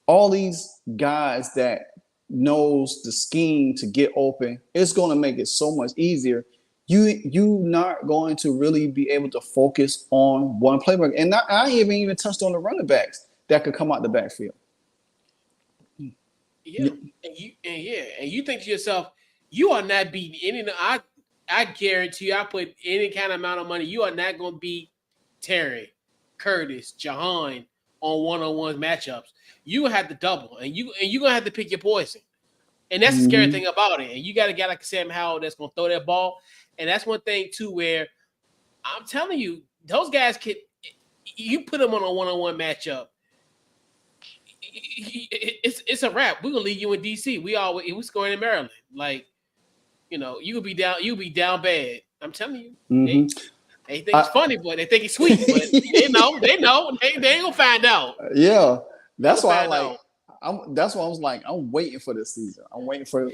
All these guys that knows the scheme to get open. It's going to make it so much easier. You not going to really be able to focus on one playbook. And I haven't even touched on the running backs that could come out the backfield. Yeah. And you think to yourself, you are not beating any. I guarantee you, I put any kind of amount of money, you are not going to beat Terry, Curtis, Jahan, on one-on-one matchups, you have to double, and you're gonna have to pick your poison. And that's the scary thing about it. And you got a guy like Sam Howell that's gonna throw that ball. And that's one thing too, where I'm telling you, those guys you put them on a one-on-one matchup, it's a wrap. We're gonna leave you in DC. We scoring in Maryland. Like, you'll be down bad. I'm telling you. They think it's funny, but they think it's sweet. But they know. They ain't gonna find out. Yeah. That's why that's why I was like, I'm waiting for this season. I'm waiting for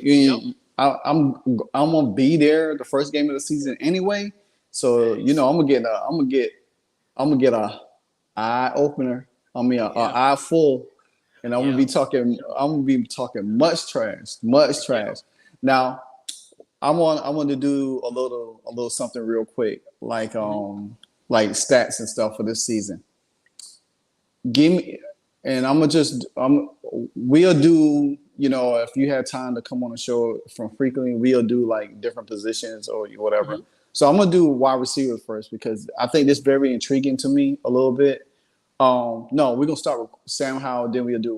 I'm gonna be there the first game of the season anyway. So I'm gonna get a eye opener. I mean an eye full, and I'm gonna be talking much trash. Now I want to do a little something real quick, like stats and stuff for this season. Give me. And we'll do, if you have time to come on the show from frequently, we'll do like different positions or whatever. So I'm going to do wide receiver first because I think this is very intriguing to me a little bit. No, we're going to start with Sam Howell, then we'll do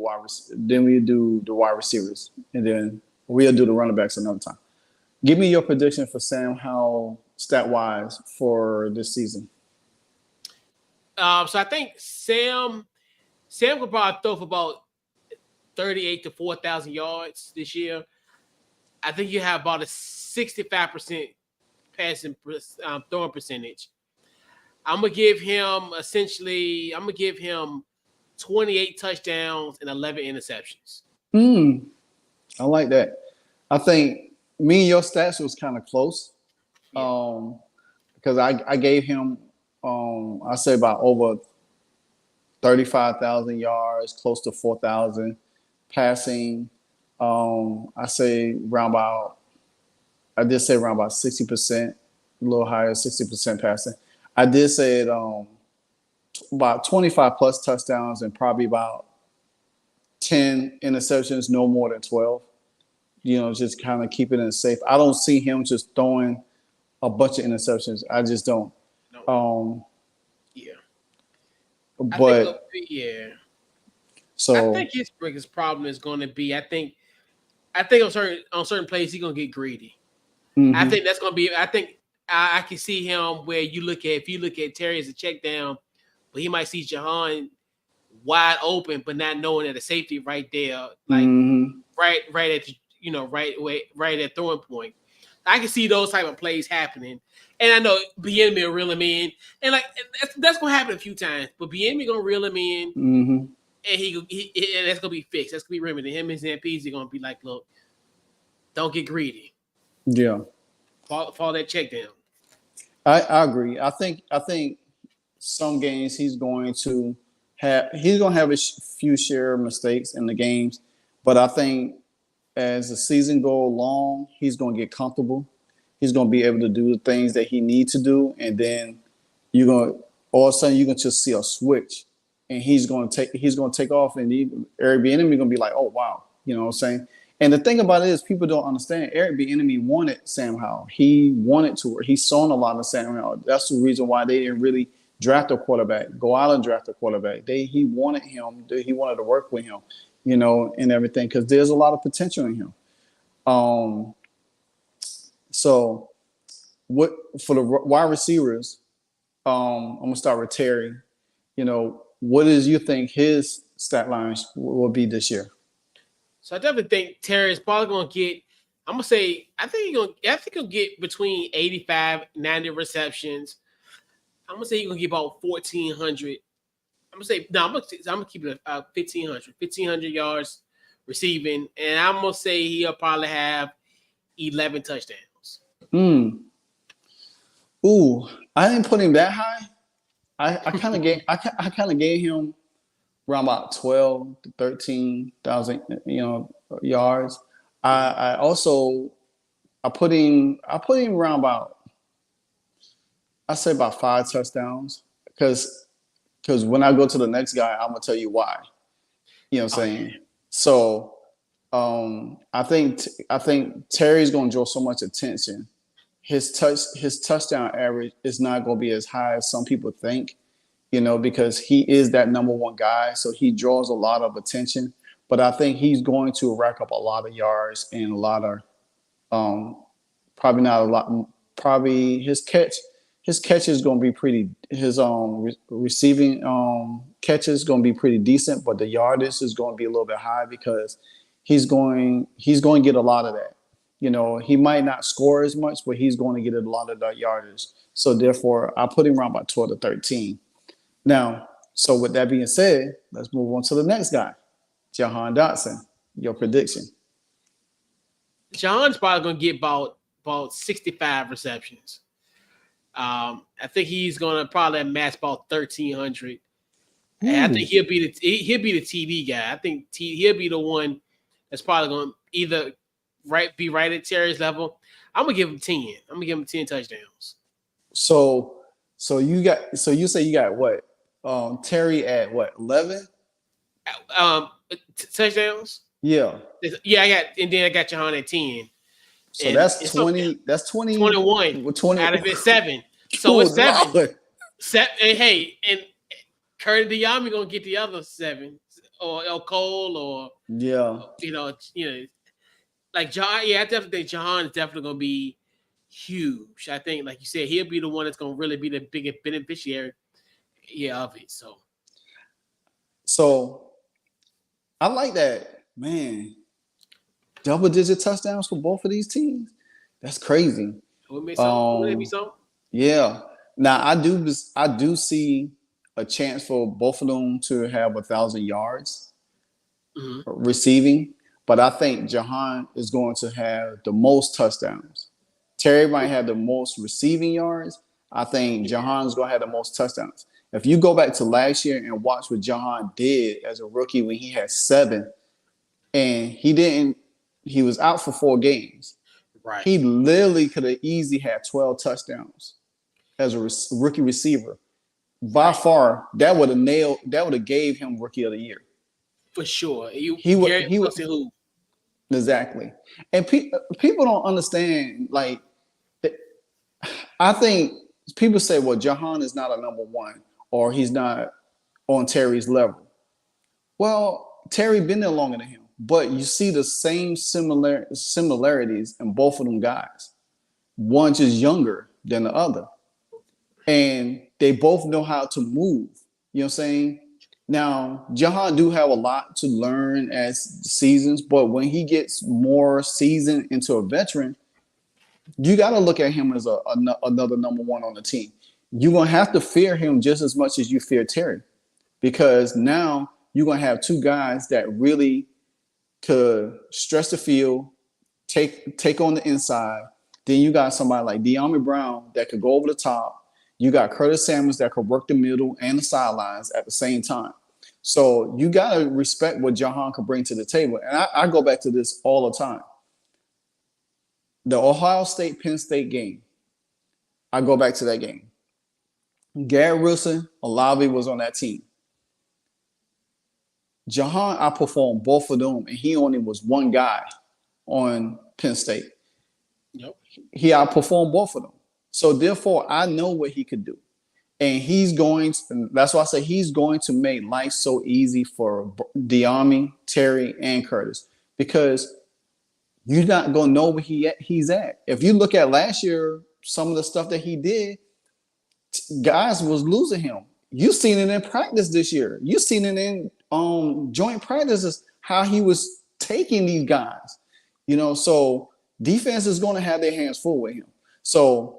the wide receivers, and then we'll do the running backs another time. Give me your prediction for Sam Howell stat-wise for this season. So I think Sam could probably throw for about 38 to 4,000 yards this year. I think you have about a 65% passing throwing percentage. I'm gonna give him 28 touchdowns and 11 interceptions. I like that. I think me and your stats was kind of close. Because I gave him I say about over 35,000 yards, close to 4,000 passing. I did say around about 60%, a little higher, 60% passing. I did say it about 25 plus touchdowns and probably about 10 interceptions, no more than 12. Just kind of keeping it safe. I don't see him just throwing a bunch of interceptions. I just don't. No. But So I think his biggest problem is going to be. I think on certain plays he's going to get greedy. I think that's going to be. I think I can see him where if you look at Terry as a check down, but he might see Jahan wide open, but not knowing that the safety right there, like right at right at throwing point. I can see those type of plays happening. And I know Bieniemy will reel him in, and that's gonna happen a few times. But Bieniemy gonna reel him in, and that's gonna be fixed. That's gonna be remedied. Him and Zampese are gonna be like, look, don't get greedy. Yeah, fall that check down. I agree. I think some games he's going to have a few share mistakes in the games, but I think as the season goes along, he's gonna get comfortable. He's going to be able to do the things that he needs to do. And then all of a sudden, you're going to just see a switch. And he's going to take off. And Eric Bieniemy going to be like, oh, wow. You know what I'm saying? And the thing about it is people don't understand. Eric Bieniemy wanted Sam Howell. He wanted to work. He's shown a lot of Sam Howell. That's the reason why they didn't really draft a quarterback, go out and draft a quarterback. He wanted him. He wanted to work with him, and everything because there's a lot of potential in him. So, what for the wide receivers? I'm gonna start with Terry. What is you think his stat lines will be this year? So I definitely think Terry is probably gonna get. I'm gonna say I think he'll get between 85, 90 receptions. I'm gonna say he's gonna get about 1,400. I'm gonna keep it 1,500 yards receiving, and I'm gonna say he'll probably have 11 touchdowns. Ooh, I didn't put him that high. I kind of gave him around about 12 to 13,000 yards. I put him around about I say about 5 touchdowns because when I go to the next guy, I'm gonna tell you why. You know what I'm saying? So I think Terry's gonna draw so much attention. His touchdown average is not gonna be as high as some people think. because he is that number one guy. So he draws a lot of attention. But I think he's going to rack up a lot of yards and a lot of probably not a lot. Probably his catch is going to be pretty. His receiving catch is going to be pretty decent, but the yardage is going to be a little bit high because he's going to get a lot of that. He might not score as much, but he's going to get a lot of that yardage. So therefore, I put him around about 12 to 13. Now, so with that being said, let's move on to the next guy, Jahan Dotson. Your prediction? Jahan's probably going to get about 65 receptions. I think he's going to probably amass about 1,300. And I think he'll be the TD guy. I think he'll be the one that's probably going to either be right at Terry's level. I'm gonna give him 10. I'm gonna give him 10 touchdowns. So you say you got what? Terry at what, 11? Touchdowns? Yeah. I got Jahan at 10. So that's 20. That's 20. 21 20 out of it 7. So it's 7. Lord. And Curtis Diami gonna get the other 7, or El Cole, or like Jahan. Yeah, I definitely think Jahan is definitely gonna be huge. I think, like you said, he'll be the one that's gonna really be the biggest beneficiary, of it. So I like that, man. Double-digit touchdowns for both of these teams. That's crazy. Would it be something? Yeah. Now I do see a chance for both of them to have 1,000 yards receiving, but I think Jahan is going to have the most touchdowns. Terry might have the most receiving yards. I think Jahan's going to have the most touchdowns. If you go back to last year and watch what Jahan did as a rookie when he had 7, and he was out for 4 games. Right. He literally could have easily had 12 touchdowns as a rookie receiver. By far, that would have gave him Rookie of the Year. For sure. He would who? Exactly. And people don't understand, like, I think people say, well, Jahan is not a number 1 or he's not on Terry's level. Well, Terry been there longer than him, but you see the same similarities in both of them guys. One's just younger than the other. And they both know how to move. You know what I'm saying? Now, Jahan do have a lot to learn as seasons, but when he gets more seasoned into a veteran, you got to look at him as another number 1 on the team. You're going to have to fear him just as much as you fear Terry, because now you're going to have 2 guys that really could stretch the field, take on the inside. Then you got somebody like De'Ami Brown that could go over the top. You got Curtis Samuels that could work the middle and the sidelines at the same time. So you got to respect what Jahan could bring to the table. And I go back to this all the time. The Ohio State-Penn State game, I go back to that game. Garrett Wilson, Olave was on that team. Jahan outperformed both of them, and he only was one guy on Penn State. Yep. He outperformed both of them. So therefore, I know what he could do. And that's why I say he's going to make life so easy for De'Ami, Terry, and Curtis, because you're not going to know where he's at. If you look at last year, some of the stuff that he did, guys was losing him. You've seen it in practice this year. You've seen it in joint practices, how he was taking these guys. So defense is going to have their hands full with him. So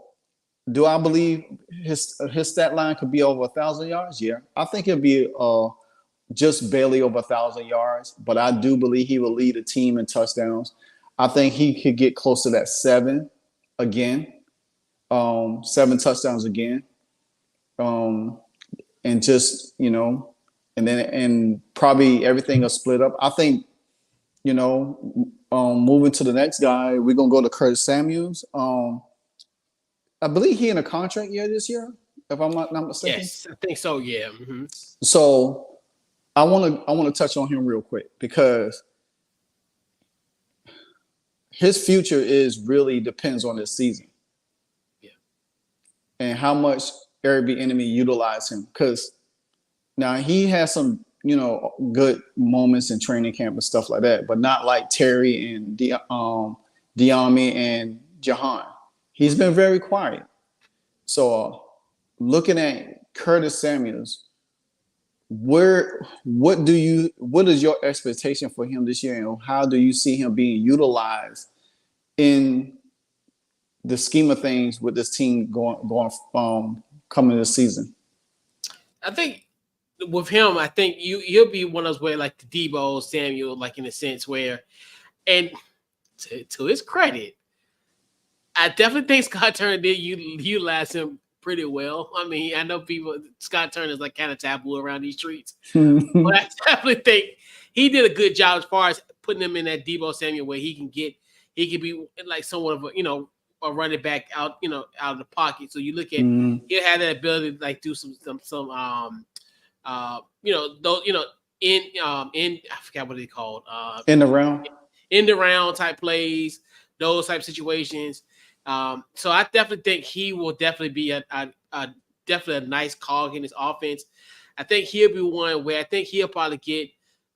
do I believe his stat line could be over 1,000 yards? Yeah. I think it'll be just barely over 1,000 yards, but I do believe he will lead a team in touchdowns. I think he could get close to that 7 again, 7 touchdowns again. And just, and probably everything will split up. I think, moving to the next guy, we're going to go to Curtis Samuels. I believe he in a contract year this year, if I'm not mistaken. Yes, I think so. Yeah. Mm-hmm. So I want to touch on him real quick, because his future really depends on this season. Yeah. And how much Eric Bieniemy utilize him, because Now he has some, good moments in training camp and stuff like that, but not like Terry and Diami and Jahan. He's been very quiet. So looking at Curtis Samuels, what is your expectation for him this year, and how do you see him being utilized in the scheme of things with this team going coming this season? I think with him, I think you'll be one of those where like the Debo Samuel, like in a sense where, and to his credit, I definitely think Scott Turner did utilize him pretty well. I mean, I know Scott Turner is like kind of taboo around these streets, but I definitely think he did a good job as far as putting him in that Debo Samuel where he can be like somewhat of a running back out, out of the pocket. So you look at he'll have that ability to like do some I forgot what they called in the round type plays, those type of situations. So I definitely think he will definitely be definitely a nice cog in his offense. I think he'll be one where I think he'll probably get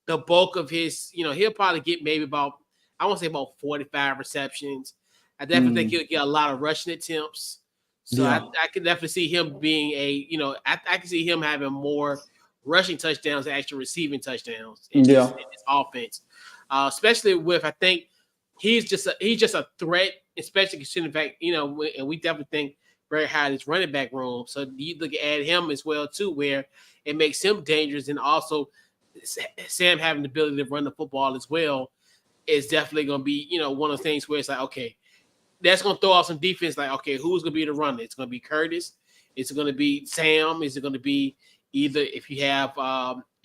the bulk of his, he'll probably get maybe about 45 receptions. I definitely think he'll get a lot of rushing attempts. So I can definitely see him being I can see him having more rushing touchdowns than actually receiving touchdowns in his offense. Especially with, I think he's just a threat, especially considering the fact, and we definitely think very high in his running back room. So you look at him as well too, where it makes him dangerous, and also Sam having the ability to run the football as well is definitely going to be, one of the things where it's like, okay, that's going to throw out some defense. Like, okay, who's going to be the runner? It's going to be Curtis. It's going to be Sam. Is it going to be either if you have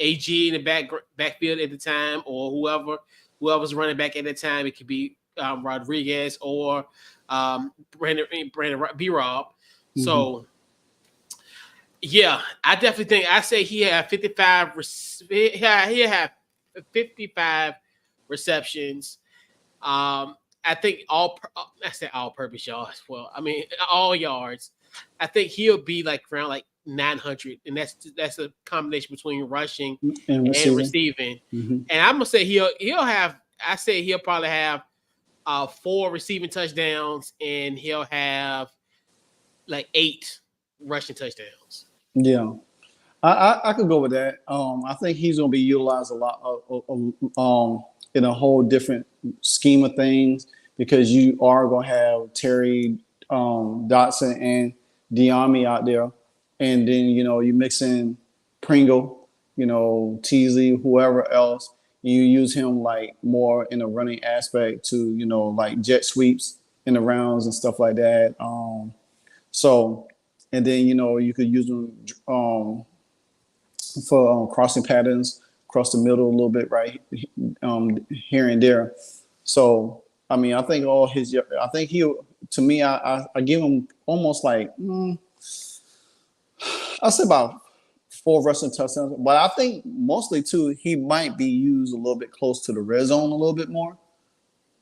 AG in the backfield at the time, or whoever's running back at the time? It could be Rodriguez or Brandon B-Rob. So, yeah, I definitely think I say he had 55. He had 55 receptions. I think I said all-purpose yards. Well, I mean all yards. I think he'll be like around like 900, and that's a combination between rushing and receiving. And I'm gonna say he'll have. I say he'll probably have 4 receiving touchdowns, and he'll have like 8 rushing touchdowns. Yeah, I could go with that. I think he's gonna be utilized a lot in a whole different scheme of things, because you are going to have Terry Dotson and Diami out there. And then, you mix in Pringle, Teasley, whoever else. You use him like more in a running aspect to, like jet sweeps in the rounds and stuff like that. And then, you could use him for crossing patterns across the middle a little bit, right here and there. So, I mean, I think to me, I give him almost like, I'll say about 4 rushing touchdowns. But I think mostly, too, he might be used a little bit close to the red zone a little bit more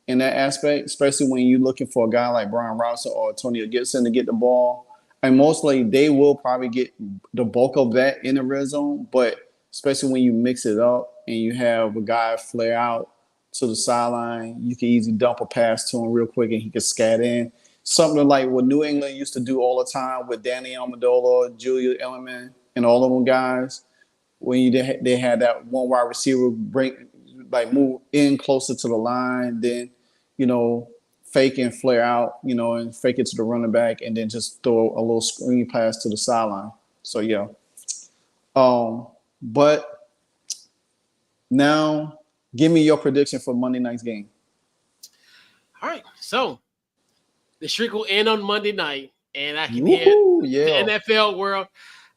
in that aspect, especially when you're looking for a guy like Brian Robinson or Antonio Gibson to get the ball. And mostly they will probably get the bulk of that in the red zone, but especially when you mix it up and you have a guy flare out to the sideline, you can easily dump a pass to him real quick and he can scat in. Something like what New England used to do all the time with Danny Amendola, Julius Edelman, and all of them guys. When they had that one wide receiver move in closer to the line, then, fake and flare out, and fake it to the running back, and then just throw a little screen pass to the sideline. So, yeah. But now give me your prediction for Monday night's game. All right. So the streak will end on Monday night, and I can hear the NFL world.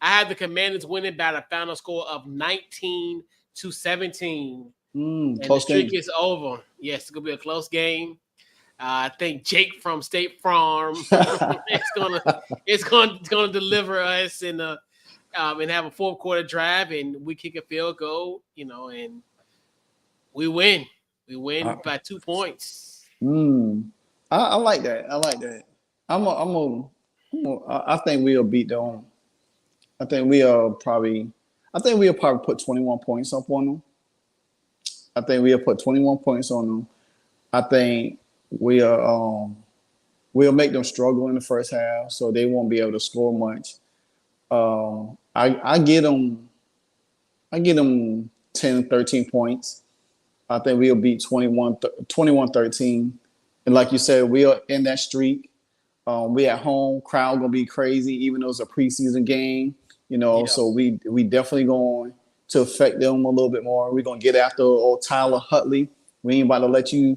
I have the Commanders winning by the final score of 19-17. And the streak is over. Yes, it's going to be a close game. I think Jake from State Farm is gonna deliver us and have a fourth quarter drive, and we kick a field goal, and we win. We win by 2 points. I like that. I think we'll beat them. I think we are probably. I think we'll probably put 21 points up on them. I think we'll put 21 points on them. I think we'll make them struggle in the first half, so they won't be able to score much. I get them 10, 13 points. I think we'll beat 21-13. And like you said, we are in that streak. We at home, crowd gonna be crazy, even though it's a preseason game, so we definitely going to affect them a little bit more. We're gonna get after old Tyler Huntley. We ain't about to let you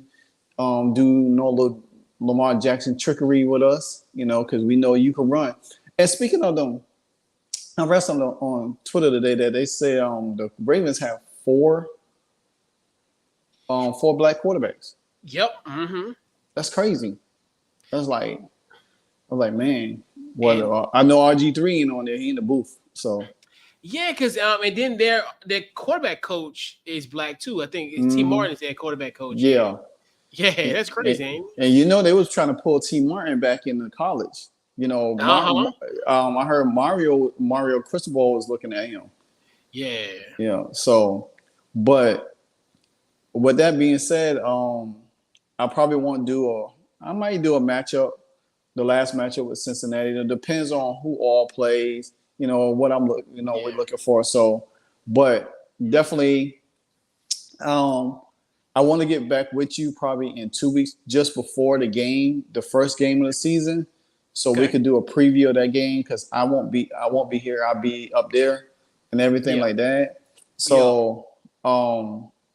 do no little Lamar Jackson trickery with us, because we know you can run. And speaking of them, I read something on Twitter today that they say the Ravens have four black quarterbacks. Yep. Mm-hmm. That's crazy. I was like, man, what? I know RG3 ain't on there. He in the booth. So yeah, because and then their quarterback coach is black too. I think T. Martin is their quarterback coach. Yeah. Yeah, that's crazy. And they was trying to pull T. Martin back into college. I heard Mario Cristobal was looking at him. Yeah. Yeah. So, but with that being said, I probably won't I might do a matchup, the last matchup with Cincinnati. It depends on who all plays, what we're looking for. So, but definitely, I want to get back with you probably in 2 weeks, just before the first game of the season. So we could do a preview of that game, because I won't be here. I'll be up there and everything like that. So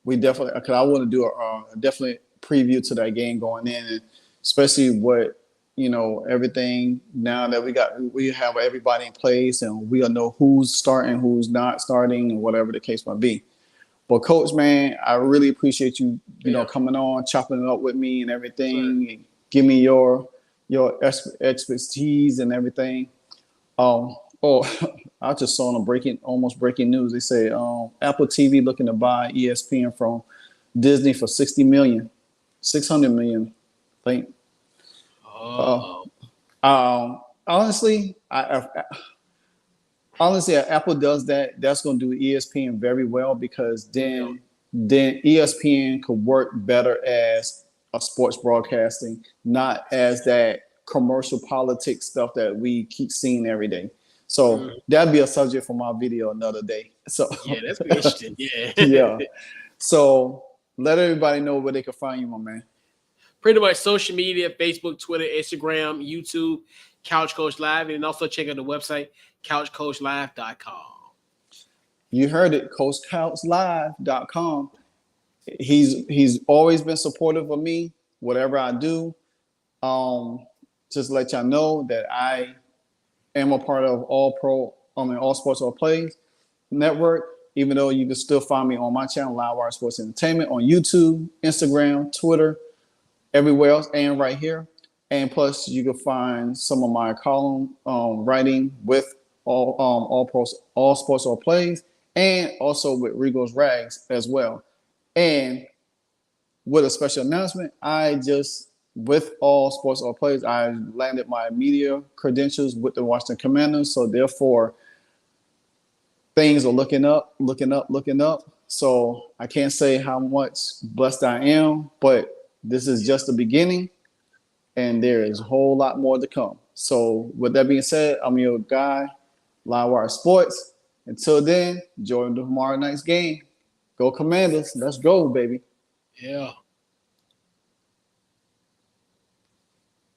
we definitely, because I want to do a definitely preview to that game going in, and especially what everything now that we have everybody in place, and we'll know who's starting, who's not starting, and whatever the case might be. But Coach, man, I really appreciate you, coming on, chopping it up with me and everything, and give me your expertise and everything. I just saw almost breaking news. They say Apple TV looking to buy ESPN from Disney for $600 million, I think. Honestly, if Apple does that, that's going to do ESPN very well, because then ESPN could work better as a sports broadcasting, not as that commercial politics stuff that we keep seeing every day. So that'd be a subject for my video another day. So yeah, that's interesting. Yeah. Yeah. So let everybody know where they can find you, my man. Pretty much social media: Facebook, Twitter, Instagram, YouTube, Couch Coach Live, and also check out the website, CouchCoachLive.com. You heard it, CouchCoachLive.com. He's always been supportive of me, whatever I do. Just let y'all know that I am a part of All Sports All Plays Network, even though you can still find me on my channel, LiveWire Sports Entertainment, on YouTube, Instagram, Twitter, everywhere else, and right here. And plus, you can find some of my column writing with All Sports All Plays, and also with Rigo's Rags as well. And with a special announcement, with All Sports All Plays, I landed my media credentials with the Washington Commanders. So therefore, things are looking up. So I can't say how much blessed I am, but this is just the beginning, and there is a whole lot more to come. So with that being said, I'm your guy, LiveWire Sports. Until then, enjoy tomorrow night's game. Go Commanders. Let's go, baby. Yeah.